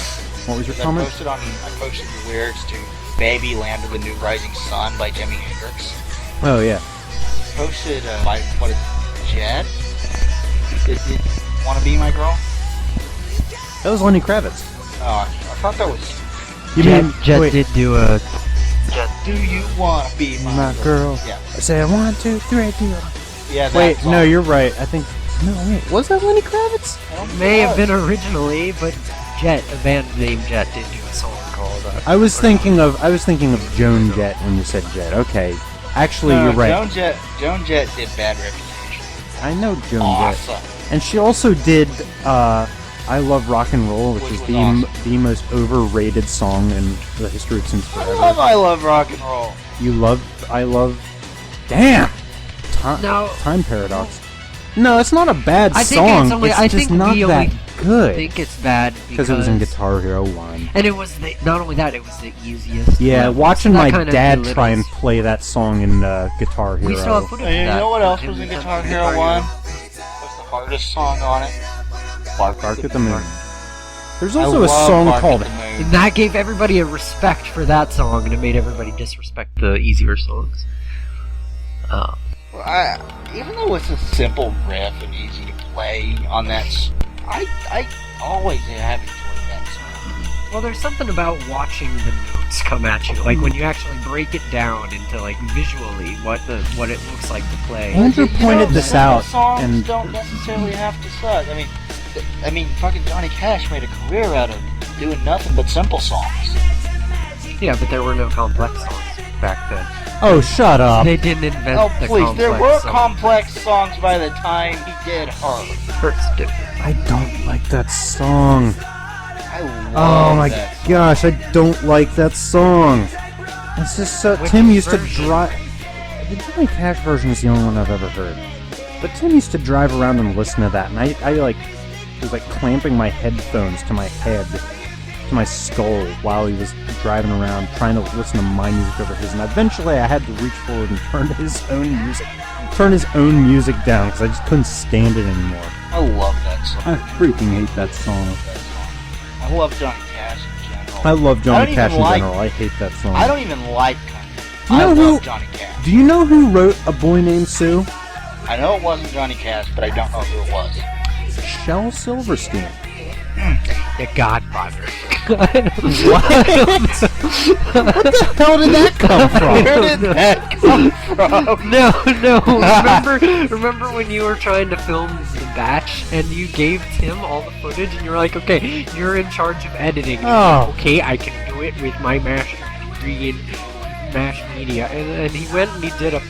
What was your I comment? posted the lyrics to "Baby Land of the New Rising Sun" by Jimi Hendrix. Oh yeah. Posted by what is it, Jed? Did want to be my girl? That was Lenny Kravitz. Oh, I thought that was. You Jet, mean Jet wait, did do a Do you want to be my girl. Yeah. I say 1, 2, 3, 4. Yeah, that Wait, song. no, you're right. I think. No, wait. Was that Lenny Kravitz? I don't think May it have was. been originally, but Jet, a band named Jet, did do a song called. I was thinking of Joan Jett when you said Jet. Okay, actually, No, you're right. Joan Jett did Bad Reputation. I know Joan Awesome. Jett, and she also did "I Love Rock and Roll," which Which is was the awesome. the most overrated song in the history of Since Forever. I love rock and roll. I love. Damn. No. Time paradox. No, it's not a bad I think song. it's only- it's I just think not we that only good. I think it's bad Because it was in Guitar Hero 1. And it was not only that, it was the easiest. Yeah, level, watching so that my kind of dad belittles- try and play that song in Guitar Hero. We still have footage And of you that. know what else Jim was in Henson Guitar from Hero 1? What's the hardest song on it? Bark at the Moon. There's I also a love song Bark at called the Moon. And that gave everybody a respect for that song, and it made everybody disrespect the easier songs. Even though it's a simple riff and easy to play on that, I always have enjoyed that song. Well, there's something about watching the notes come at you, like when you actually break it down into like visually what it looks like to play. Andrew pointed this simple out, songs and don't necessarily have to suck. I mean, fucking Johnny Cash made a career out of doing nothing but simple songs. Yeah, but there were no complex songs back then. oh, shut up. They didn't invent Oh, the please, complex there were song. complex songs by the time he did Her. Hurts different. I don't like that song. I love Oh my that song. gosh, I don't like that song. It's just so. Which Tim used version? to drive. The Johnny Cash version is the only one I've ever heard. But Tim used to drive around and listen to that, and I like was like clamping my headphones to my head, to my skull while he was driving around trying to listen to my music over his. And eventually, I had to reach forward and turn his own music down because I just couldn't stand it anymore. I love that song. I freaking hate that song. I love Johnny Cash in general. I love I Johnny don't Cash even in like- general. I hate that song. I don't even like country. You know I who- love Johnny Cash. Do you know who wrote A Boy Named Sue? I know it wasn't Johnny Cash, but I don't know who it was. Shel Silverstein. The Godfather. What the hell did that come from? Where did that come from? No. Remember when you were trying to film The Batch and you gave Tim all the footage and you were like, okay, you're in charge of editing. And Oh. he's like, okay, I can do it with my master's degree in mass media. And he went and he did a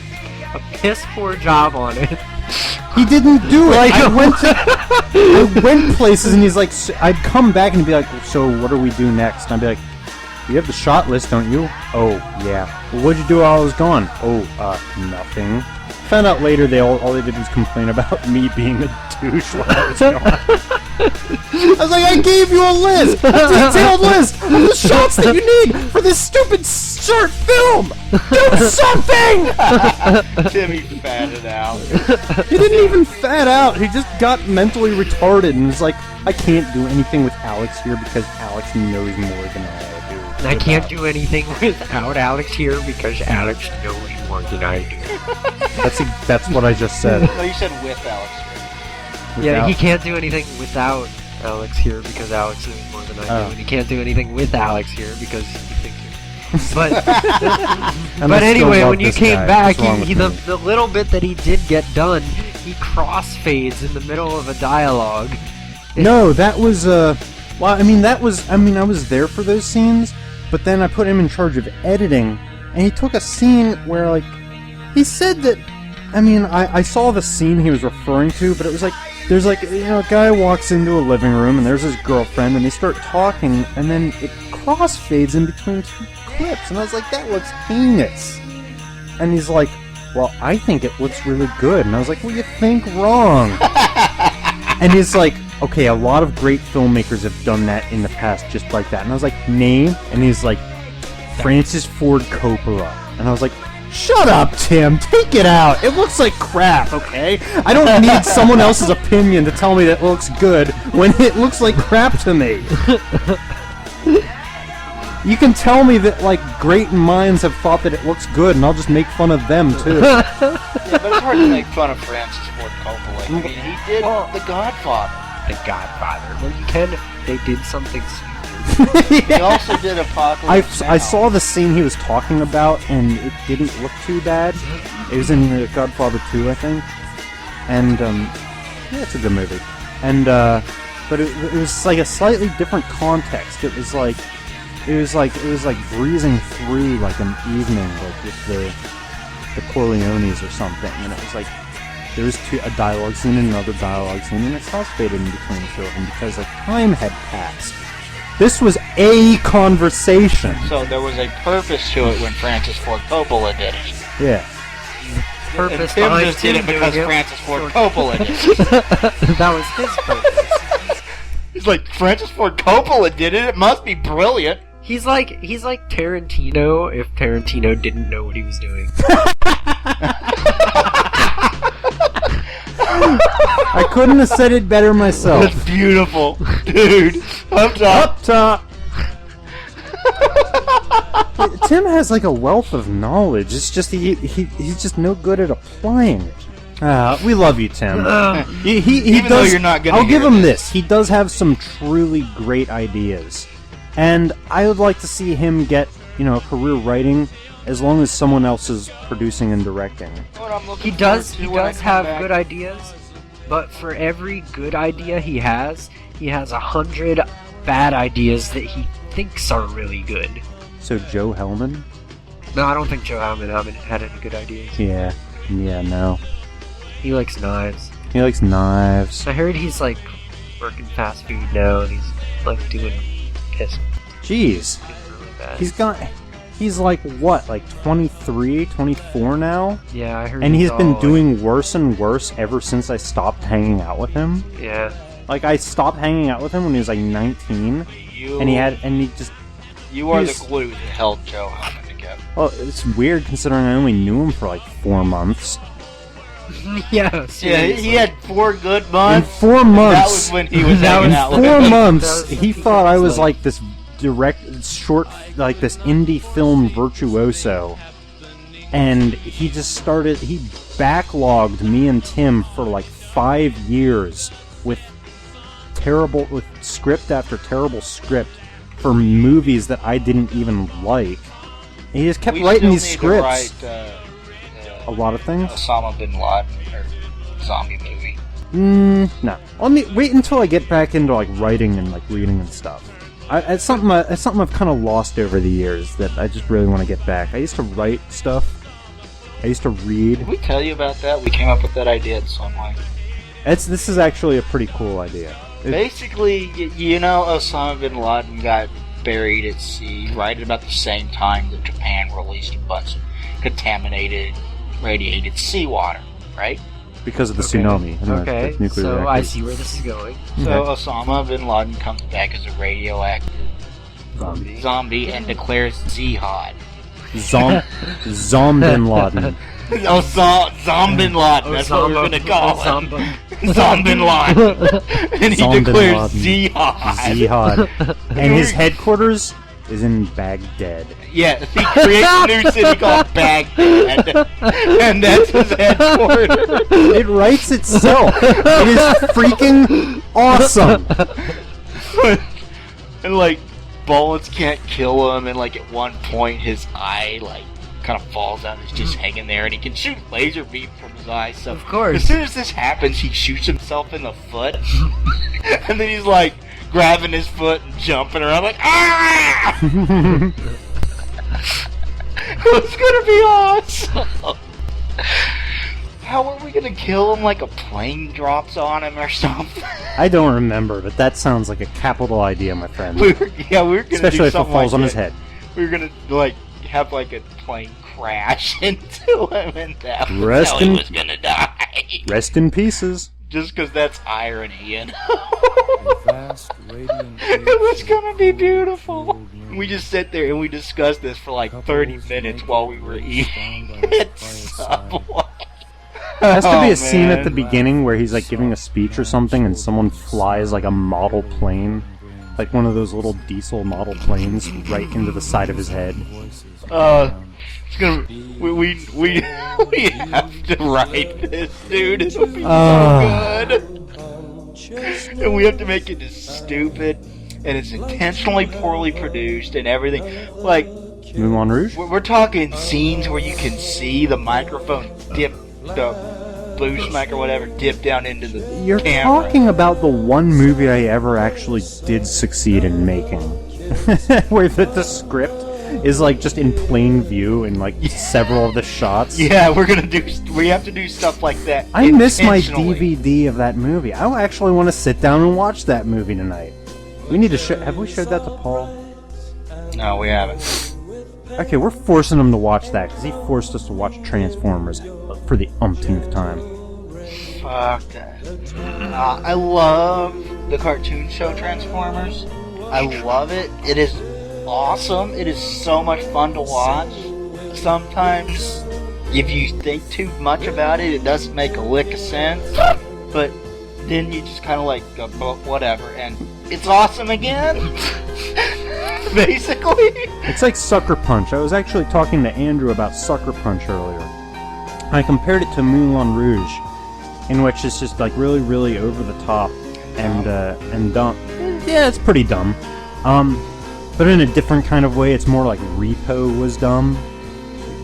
piss poor job on it. He didn't do it. Like- I went places and he's like, I'd come back and he'd be like, so what do we do next? And I'd be like, you have the shot list, don't you? Oh, yeah. Well, what'd you do while I was gone? Oh, nothing. Found out later all they did was complain about me being a douche while I was gone. I was like, I gave you a list! A detailed list of the shots that you need for this stupid short film! Do something! Timmy fatted out. He didn't even fat out. He just got mentally retarded and was like, I can't do anything with Alex here because Alex knows more than I do. And I can't do anything without Alex here because Alex knows more than I do. That's what I just said. No, you said with Alex. Yeah, Without- he can't do anything without Alex here because Alex knows more than I Oh. do, and he can't do anything with Alex here because he thinks it. But And but I still anyway, love when you this came guy. back, What's wrong with me? the little bit that he did get done, he crossfades in the middle of a dialogue. No, that was well, I was there for those scenes, but then I put him in charge of editing, and he took a scene where like he said that. I saw the scene he was referring to, but it was like there's like a guy walks into a living room and there's his girlfriend and they start talking and then it crossfades in between two clips, and I was like, that looks heinous. And he's like, well, I think it looks really good, and I was like, well, you think wrong. And he's like, okay, a lot of great filmmakers have done that in the past, just like that. And I was like, name? And he's like, Francis Ford Coppola. And I was like, shut up, Tim. Take it out. It looks like crap, okay? I don't need someone else's opinion to tell me that it looks good when it looks like crap to me. You can tell me that, like, great minds have thought that it looks good, and I'll just make fun of them, too. Yeah, but it's hard to make fun of Francis Ford Coppola. I mean, he did The Godfather. The Godfather. Well, you can if they did something stupid. He also did Apocalypse Now. I saw the scene he was talking about, and it didn't look too bad. It was in Godfather 2, I think. And, yeah, it's a good movie. And, but it was like a slightly different context. It was like breezing through like an evening, like with the Corleones or something. And it was like, there was a dialogue scene and another dialogue scene, and it's faded in between the two of them because like time had passed. This was a conversation. So there was a purpose to it when Francis Ford Coppola did it. Yeah. Purpose Tim behind just did it Tim because doing it. Francis Ford Coppola did it. That was his purpose. He's like, Francis Ford Coppola did it. It must be brilliant. He's like Tarantino if Tarantino didn't know what he was doing. I couldn't have said it better myself. That's beautiful, dude. Up top. Up top. Tim has like a wealth of knowledge. It's just he's just no good at applying it. We love you, Tim. He Even does, though you're not gonna I'll give hear him this. this. He does have some truly great ideas, and I would like to see him get a career writing, as long as someone else is producing and directing. What I'm looking He does forward to when I come have back. good ideas, but for every good idea he has 100 bad ideas that he thinks are really good. So Joe Hellman? No, I don't think Joe Hellman had any good ideas. Yeah, no. He likes knives. He likes knives. I heard he's like working fast food now, and he's like doing piss. Jeez. Really bad. He's like what, like 23, 24 now? Yeah, I heard. And he's been all, doing worse and worse ever since I stopped hanging out with him. Yeah. Like, I stopped hanging out with him when he was like 19, and he just... You are he's- the glue that held Joe Hellman together. Well, it's weird considering I only knew him for like 4 months. Yeah. Yeah, Seriously. he had 4 good In months. 4 That months! was when he was That hanging was out In with 4 him. months, That was he the thought I was like- like this short, like this indie film virtuoso. And he backlogged me and Tim for like 5 years with script after terrible script for movies that I didn't even like. And he just kept We writing still these need to scripts. write, A lot of things. Osama bin Laden or zombie movie. No. Wait until I get back into like writing and like reading and stuff. It's something I've kind of lost over the years that I just really want to get back. I used to write stuff. I used to read. Did we tell you about that? We came up with that idea in some way. This is actually a pretty cool idea. Basically, you know, Osama bin Laden got buried at sea right at about the same time that Japan released a bunch of contaminated, radiated seawater, right? Because of the Okay. tsunami. And Okay, the nuclear so I reactors. see where this is going. So Osama bin Laden comes back as a radioactive zombie and declares jihad. Zom bin Laden. Zom bin Laden, that's what we're gonna call him. Zom bin Laden. And he Zom bin declares Laden. jihad. Jihad. And his headquarters is in Baghdad. Yeah, he creates a new city called Baghdad, and that's his headquarters. It writes itself. It is freaking awesome. And like, bullets can't kill him, and like at one point his eye like kind of falls out and he's just hanging there, and he can shoot laser beam from his eye. So Of course. as soon as this happens, he shoots himself in the foot, and then he's like grabbing his foot and jumping around like ah! It's gonna be awesome. How are we gonna kill him? Like a plane drops on him or something? I don't remember, but that sounds like a capital idea, my friend. we were gonna Especially do if it something falls like on his that. head. We were gonna like have like a plane crash into him, and that was Rest how he in- was gonna die. Rest in pieces. Just because that's irony, you know. Vast, radiant It was gonna be beautiful. We just sit there and we discussed this for like 30 minutes while we were eating at Subway. There has to be Oh, a scene at the man. beginning where he's like giving a speech or something and someone flies like a model plane, like one of those little diesel model planes, right into the side of his head. It's gonna. We have to write this, dude. It'll be so good. And we have to make it as stupid and it's intentionally poorly produced and everything. Like, Moulin Rouge? we're talking scenes where you can see the microphone dip, the boost mic or whatever, dip down into the You're camera. talking about the one movie I ever actually did succeed in making. Where the script is like just in plain view in like several of the shots. Yeah, we have to do stuff like that. I miss my intentionally. DVD of that movie. I actually want to sit down and watch that movie tonight. We need to have we showed that to Paul? No, we haven't. Okay, we're forcing him to watch that because he forced us to watch Transformers for the umpteenth time. Fuck that. I love the cartoon show Transformers. I love it. It is awesome. It is so much fun to watch. Sometimes, if you think too much about it, it doesn't make a lick of sense. But then you just kind of like go, "But whatever," and it's awesome again. Basically. It's like Sucker Punch. I was actually talking to Andrew about Sucker Punch earlier. I compared it to Moulin Rouge, in which it's just like really, really over the top and dumb. Yeah, it's pretty dumb. But in a different kind of way, it's more like Repo was dumb.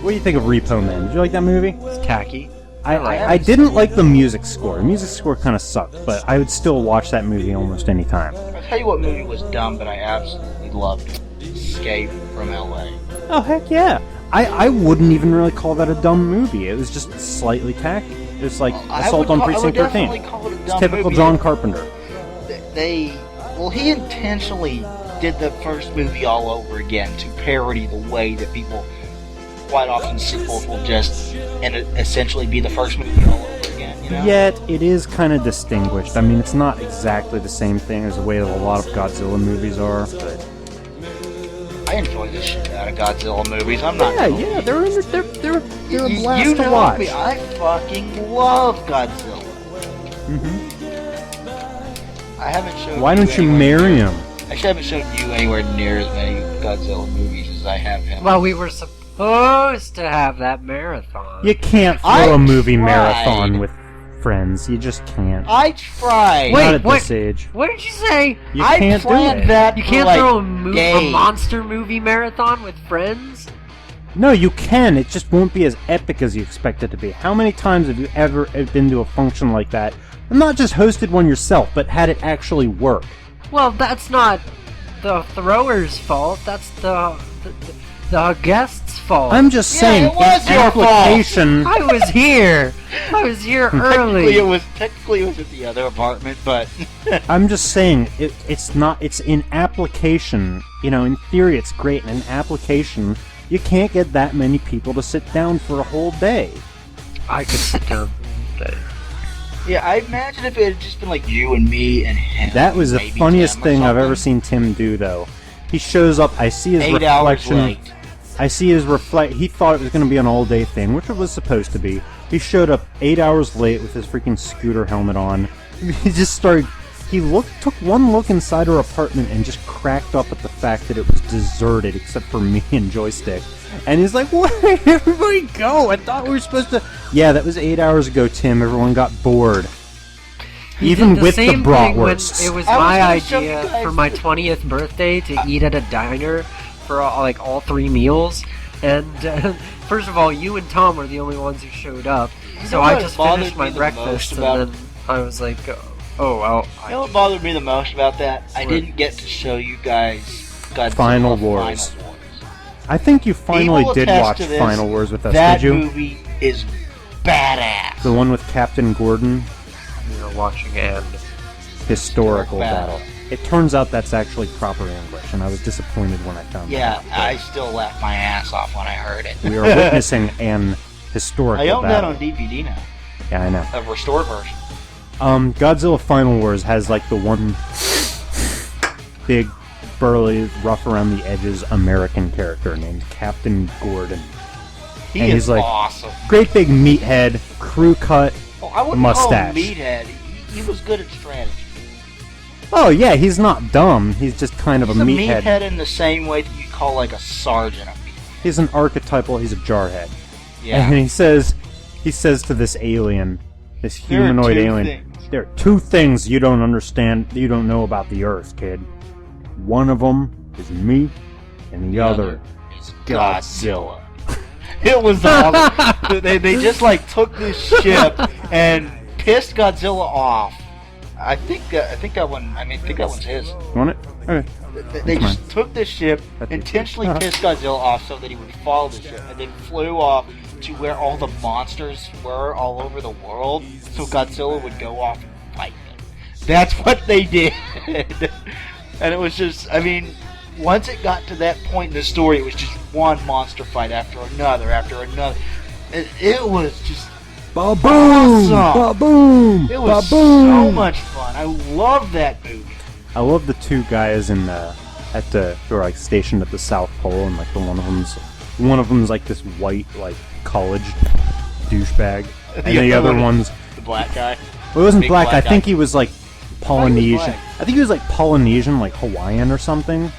What do you think of Repo Man? Did you like that movie? It's tacky. I didn't like the music score. The music score kind of sucked, but I would still watch that movie almost any time. I'll tell you what movie was dumb, but I absolutely loved it. Escape from L.A. Oh, heck yeah. I wouldn't even really call that a dumb movie. It was just slightly tacky. It was like Assault on Precinct 13. It's typical movie. John Carpenter. He intentionally did the first movie all over again to parody the way that people quite often sequels will just and essentially be the first movie all over again, you know? Yet, it is kind of distinguished. I mean, it's not exactly the same thing as the way that a lot of Godzilla movies are, but... I enjoy the shit out of Godzilla movies. I'm not. Yeah, they're a blast you to know watch. Me, I fucking love Godzilla. I haven't shown. Why don't you anywhere marry near- him? I haven't shown you anywhere near as many Godzilla movies as I have him. Well, we were supposed to have that marathon. You can't throw I a movie tried. marathon with friends. You just can't. I tried. Wait, Not at what? this age. What did you say? You I can't do planned it. that. You for can't like throw a days. monster movie marathon with friends? No, you can. It just won't be as epic as you expect it to be. How many times have you ever been to a function like that? And not just hosted one yourself, but had it actually work? Well, that's not the thrower's fault. That's the guest's fault. I'm just Yeah, saying, it was in your fault. application... I was here. I was here early. Technically it was at the other apartment, but I'm just saying, it's in application, in theory it's great, and in application, you can't get that many people to sit down for a whole day. I could sit down. yeah, I imagine if it had just been like you and me and him. That was the maybe funniest Tim or thing I've ever something. seen Tim do, though. He shows up, I see his 8 hours reflection. late. I see his he thought it was going to be an all-day thing, which it was supposed to be. He showed up 8 hours late with his freaking scooter helmet on. He just started... took one look inside her apartment and just cracked up at the fact that it was deserted except for me and Joystick. And he's like, where did everybody go? I thought we were supposed to... Yeah, that was 8 hours ago, Tim. Everyone got bored. Even with the bratwursts. It was I was my gonna show you idea guys for my 20th birthday to eat at a diner for all 3 meals. And first of all, you and Tom were the only ones who showed up. So know I what just bothered finished my me the breakfast most and about- then I was like, oh well. You know what bothered me the most about that? I What? didn't get to show you guys Godzilla Final Wars. Final Wars. I think you finally People did attest watch to this. Final Wars with us, That did you? movie is badass. The one with Captain Gordon? We were watching and Historical Battle. battle. It turns out that's actually proper English, and I was disappointed when I found Yeah, that out. I still laughed my ass off when I heard it. We are witnessing an historical I own that battle. on DVD now, Yeah, I know. a restored version. Godzilla Final Wars has like the one big, burly, rough around the edges American character named Captain Gordon. He And is he's like- awesome. Great big meathead, crew cut. Oh, I wouldn't mustache. call him meathead. He was good at strategy. Oh yeah, he's not dumb. He's just kind of He's a a meathead. meathead in the same way that you call like a sergeant a meathead. He's an archetypal. He's a jarhead. Yeah. And he says to this alien, this There are humanoid two alien, things. there are 2 things you don't understand, you don't know about the Earth, kid. One of them is me, and the other is Godzilla. It was awesome. they just like took this ship and pissed Godzilla off. I think that one's his. You want it? Okay. They That's just took this ship, That's intentionally yours. pissed Godzilla off so that he would follow the ship, and then flew off to where all the monsters were all over the world, so Godzilla would go off and fight them. That's what they did. And it was just, I mean, once it got to that point in the story, it was just one monster fight after another. It was just Ba-boom! awesome. Ba-boom! It was Ba-boom! so much fun. I love that movie. I love the two guys who are like stationed at the South Pole, and like one of them's like this white like college douchebag, and the other one's the black guy. well, it wasn't Big black. I black think guy. he was like Polynesian. black. I think he was like Polynesian, like Hawaiian or something,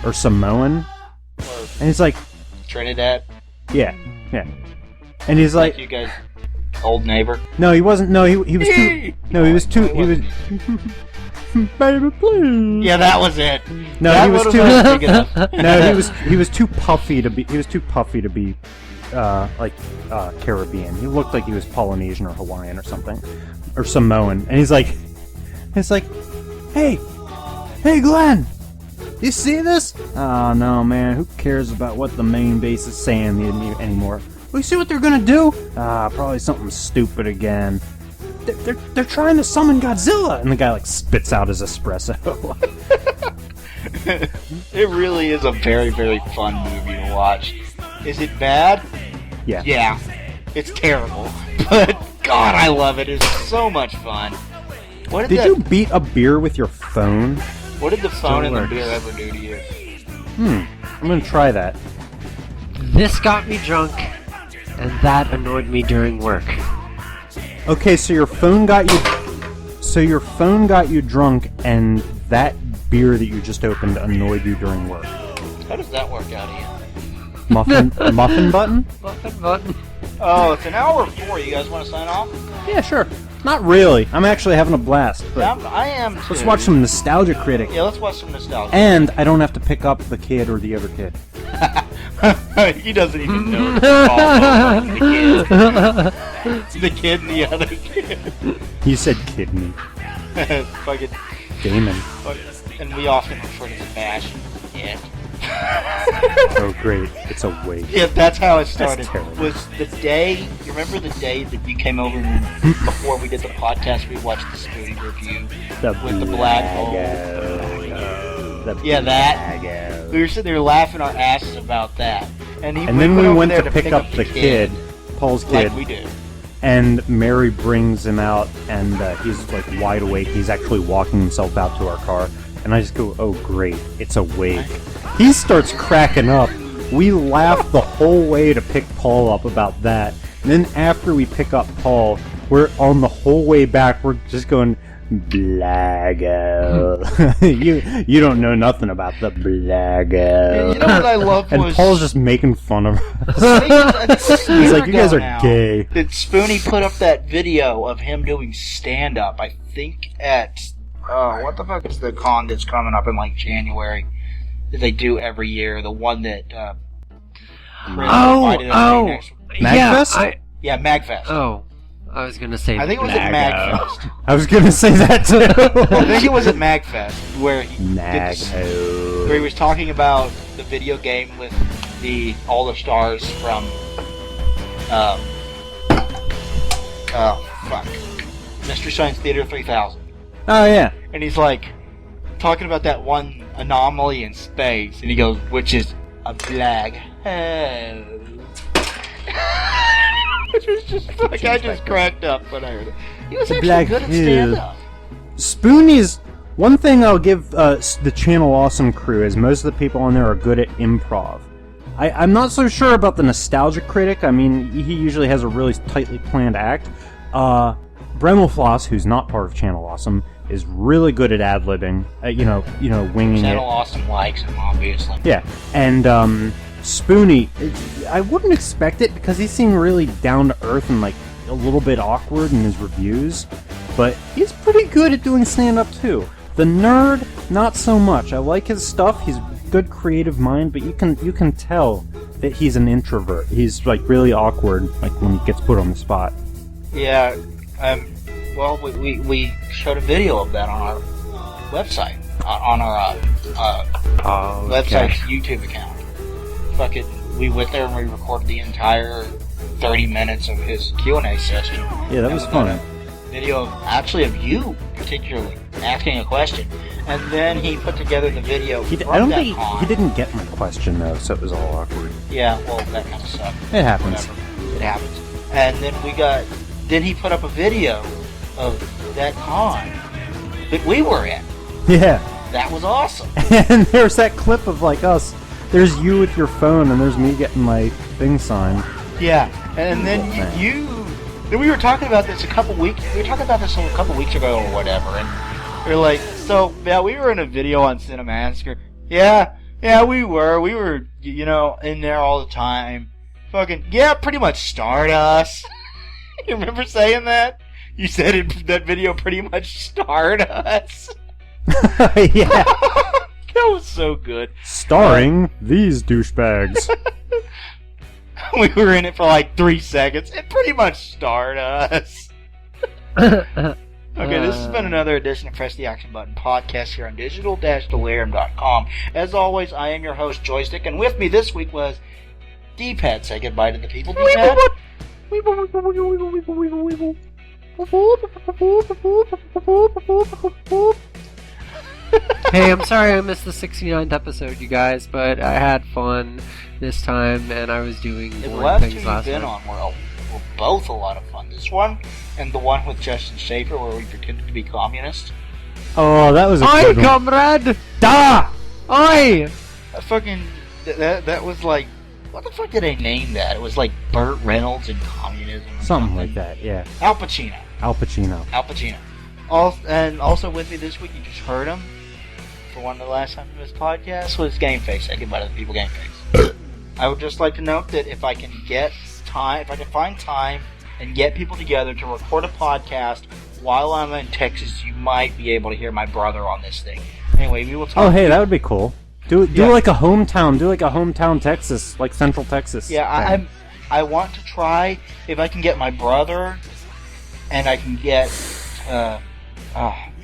or Samoan. Or And he's like, Trinidad. yeah, and he's Like like, you guys, old neighbor. no, he wasn't. No, he was too. No, he was too. He was. Baby, please. Yeah, that was it. No, That he was one too. I thinking of. No, he was too puffy to be. He was too puffy to be, Caribbean. He looked like he was Polynesian or Hawaiian or something, or Samoan. And he's like, hey, Glenn, you see this? Oh no, man, who cares about what the main base is saying anymore? Well, you see what they're gonna do? Probably something stupid again. They're trying to summon Godzilla, and the guy like spits out his espresso. It really is a very, very fun movie to watch. Is it bad? Yeah. Yeah. It's terrible. But, God, I love it. It's so much fun. What Did you beat a beer with your phone? What did the phone and the works. beer ever do to you? I'm gonna try that. This got me drunk, and that annoyed me during work. Okay, so your phone got you drunk, and that beer that you just opened annoyed you during work. How does that work out, Ian? Muffin button? Muffin button. Oh, it's an hour 4. You guys want to sign off? Yeah, sure. Not really. I'm actually having a blast. But Yeah, I am. let's too. watch some Nostalgia Critic. Yeah, let's watch some nostalgia. And I don't have to pick up the kid or the other kid. He doesn't even know it's called the kid and the other kid. You said kidney. Fucking, Damon. and we often refer to the bash. Yeah. Oh, great. It's a wig. Yeah, that's how it started. terrible. Was the day, you remember the day that you came over and before we did the podcast, we watched the Spoonie review with the black hole. Yeah, that. We were sitting there laughing our asses about that. And then we over went there to pick up the kid, Paul's kid, like we do. and Mary brings him out, and he's like wide awake. He's actually walking himself out to our car, and I just go, "Oh, great, it's a wig." He starts cracking up. We laugh the whole way to pick Paul up about that. And then after we pick up Paul, we're on the whole way back. We're just going, Blago. you don't know nothing about the Blago. You know what I love And was Paul's just making fun of us. He's He's like, "You guys are gay." Did Spoonie put up that video of him doing stand-up, I think at, what the fuck is the con that's coming up in like January that they do every year? The one that, Chris invited us to next week. Magfest? Yeah, Magfest. I was gonna say. I think it was at Blago. Magfest. I was gonna say that too. I think it was at Magfest where he did this, Nago. where he was talking about the video game with all the stars from Mystery Science Theater 3000, Oh yeah. and he's like talking about that one anomaly in space, and he goes, which is a black hole. Which was just like, I just cracked up when I heard it. He was A actually black good at hole. stand-up. Spoonie's one thing I'll give the Channel Awesome crew is most of the people on there are good at improv. I'm not so sure about the Nostalgia Critic. I mean, he usually has a really tightly planned act. Bremelfloss, who's not part of Channel Awesome, is really good at ad-libbing. Winging Channel it. Awesome likes him, obviously. Yeah, and Spoonie, I wouldn't expect it because he seemed really down to earth and like a little bit awkward in his reviews, but he's pretty good at doing stand-up too. The nerd, not so much. I like his stuff. He's a good creative mind, but you can tell that he's an introvert. He's like really awkward, like when he gets put on the spot. Yeah. Well, we showed a video of that on our website, on our website's YouTube account. Fucking, we went there and we recorded the entire 30 minutes of his Q&A session. Yeah, that was fun. A video of you particularly asking a question, and then he put together the video. I don't think he didn't get my question though, so it was all awkward. Yeah, well, that kind of sucked. It happens. Whatever. It happens. And then he put up a video of that con that we were in. Yeah. That was awesome. And there's that clip of like us. There's you with your phone, and there's me getting my thing signed. Yeah, and then then we were talking about this a couple weeks ago or whatever, and we were like, so yeah, we were in a video on Cinemasker. Yeah, we were, in there all the time. Fucking, yeah, pretty much starred us. You remember saying that? You said that video pretty much starred us. Yeah. That was so good. Starring these douchebags. We were in it for like 3 seconds. It pretty much starred us. Okay, this has been another edition of Press the Action Button podcast here on digital-delirium.com. As always, I am your host, Joystick, and with me this week was D-Pad. Say goodbye to the people, D-Pad. Hey, I'm sorry I missed the 69th episode, you guys, but I had fun this time, and I was doing The boring last two things you've last been time. on were both a lot of fun. This one and the one with Justin Schaefer where we pretended to be communists. Oh, that was a Oi, good one. comrade! Da! Oi! That was like, what the fuck did I name that? It was like Burt Reynolds and communism. Or Something like that, yeah. Al Pacino. Al Pacino. And also with me this week, you just heard him for one of the last times of this podcast, was Game Face. Say goodbye to the people, Game Face. I would just like to note that if I can find time and get people together to record a podcast while I'm in Texas, you might be able to hear my brother on this thing. Anyway, we will talk. Oh, hey, that would be cool. Do like a hometown Texas, like Central Texas. Yeah, thing. I want to try if I can get my brother and I can get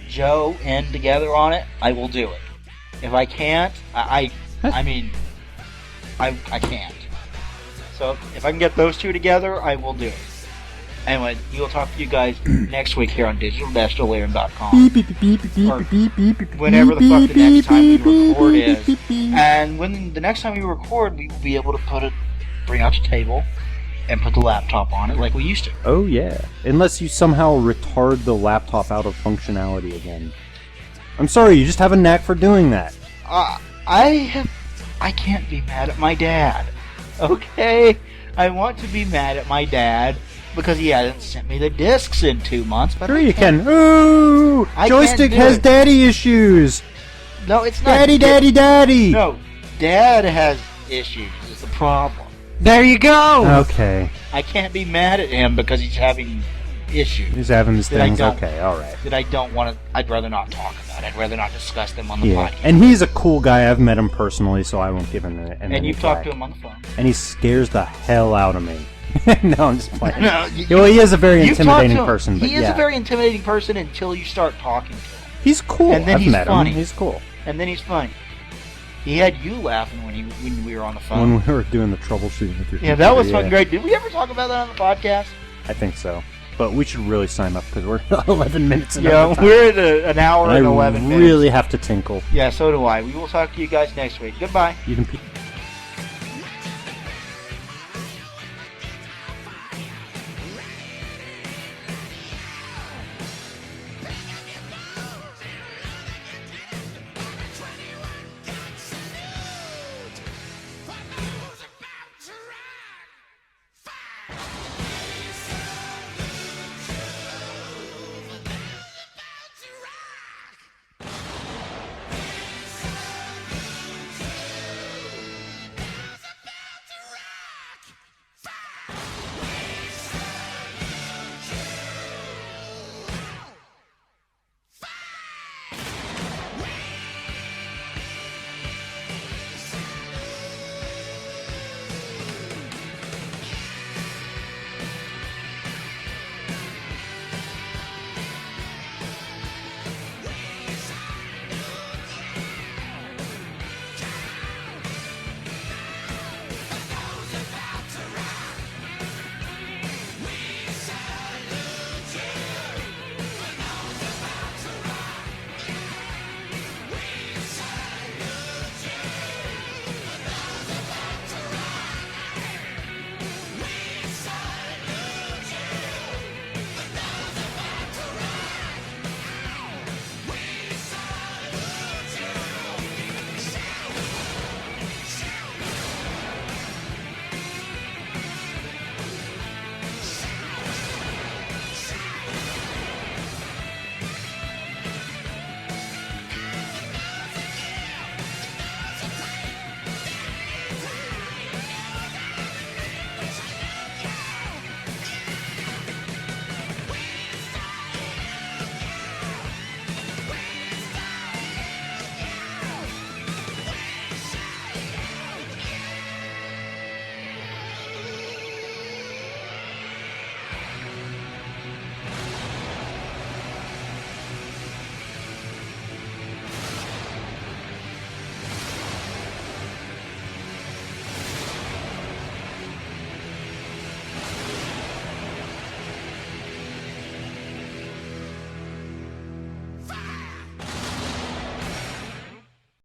Joe in together on it. I will do it. If I can't, I can't. So if I can get those two together, I will do it. Anyway, we will talk to you guys next week here on digital-delirium.com. Whenever the fuck the next time we record is. And when the next time we record, we will be able to bring out the table and put the laptop on it like we used to. Oh, yeah. Unless you somehow retard the laptop out of functionality again. I'm sorry, you just have a knack for doing that. I can't be mad at my dad. Okay? I want to be mad at my dad because he hasn't sent me the discs in 2 months. But Sure you can. Ooh! Joystick has daddy issues! No, it's not. Daddy! No, Dad has issues is the problem. There you go! Okay. I can't be mad at him because he's having issues He's having his That I things. don't- Okay, alright. that I don't want to. I'd rather not talk about. I'd rather not discuss them on the Yeah. podcast. And he's a cool guy. I've met him personally, so I won't give him And you've talked to him on the phone. And he scares the hell out of me. No, I'm just playing. No, Well, he is a very you've talked intimidating to him. person, but He is yeah. a very intimidating person until you start talking to him. He's cool. And then I've he's met funny. him. He's cool. And then he's funny. He had you laughing when we were on the phone. When we were doing the troubleshooting with your Yeah, that was computer, fucking great. Did we ever talk about that on the podcast? I think so. But we should really sign up because we're 11 minutes in. Yeah, overtime. we're at an hour and 11 I minutes. really have to tinkle. Yeah, so do I. We will talk to you guys next week. Goodbye. You can.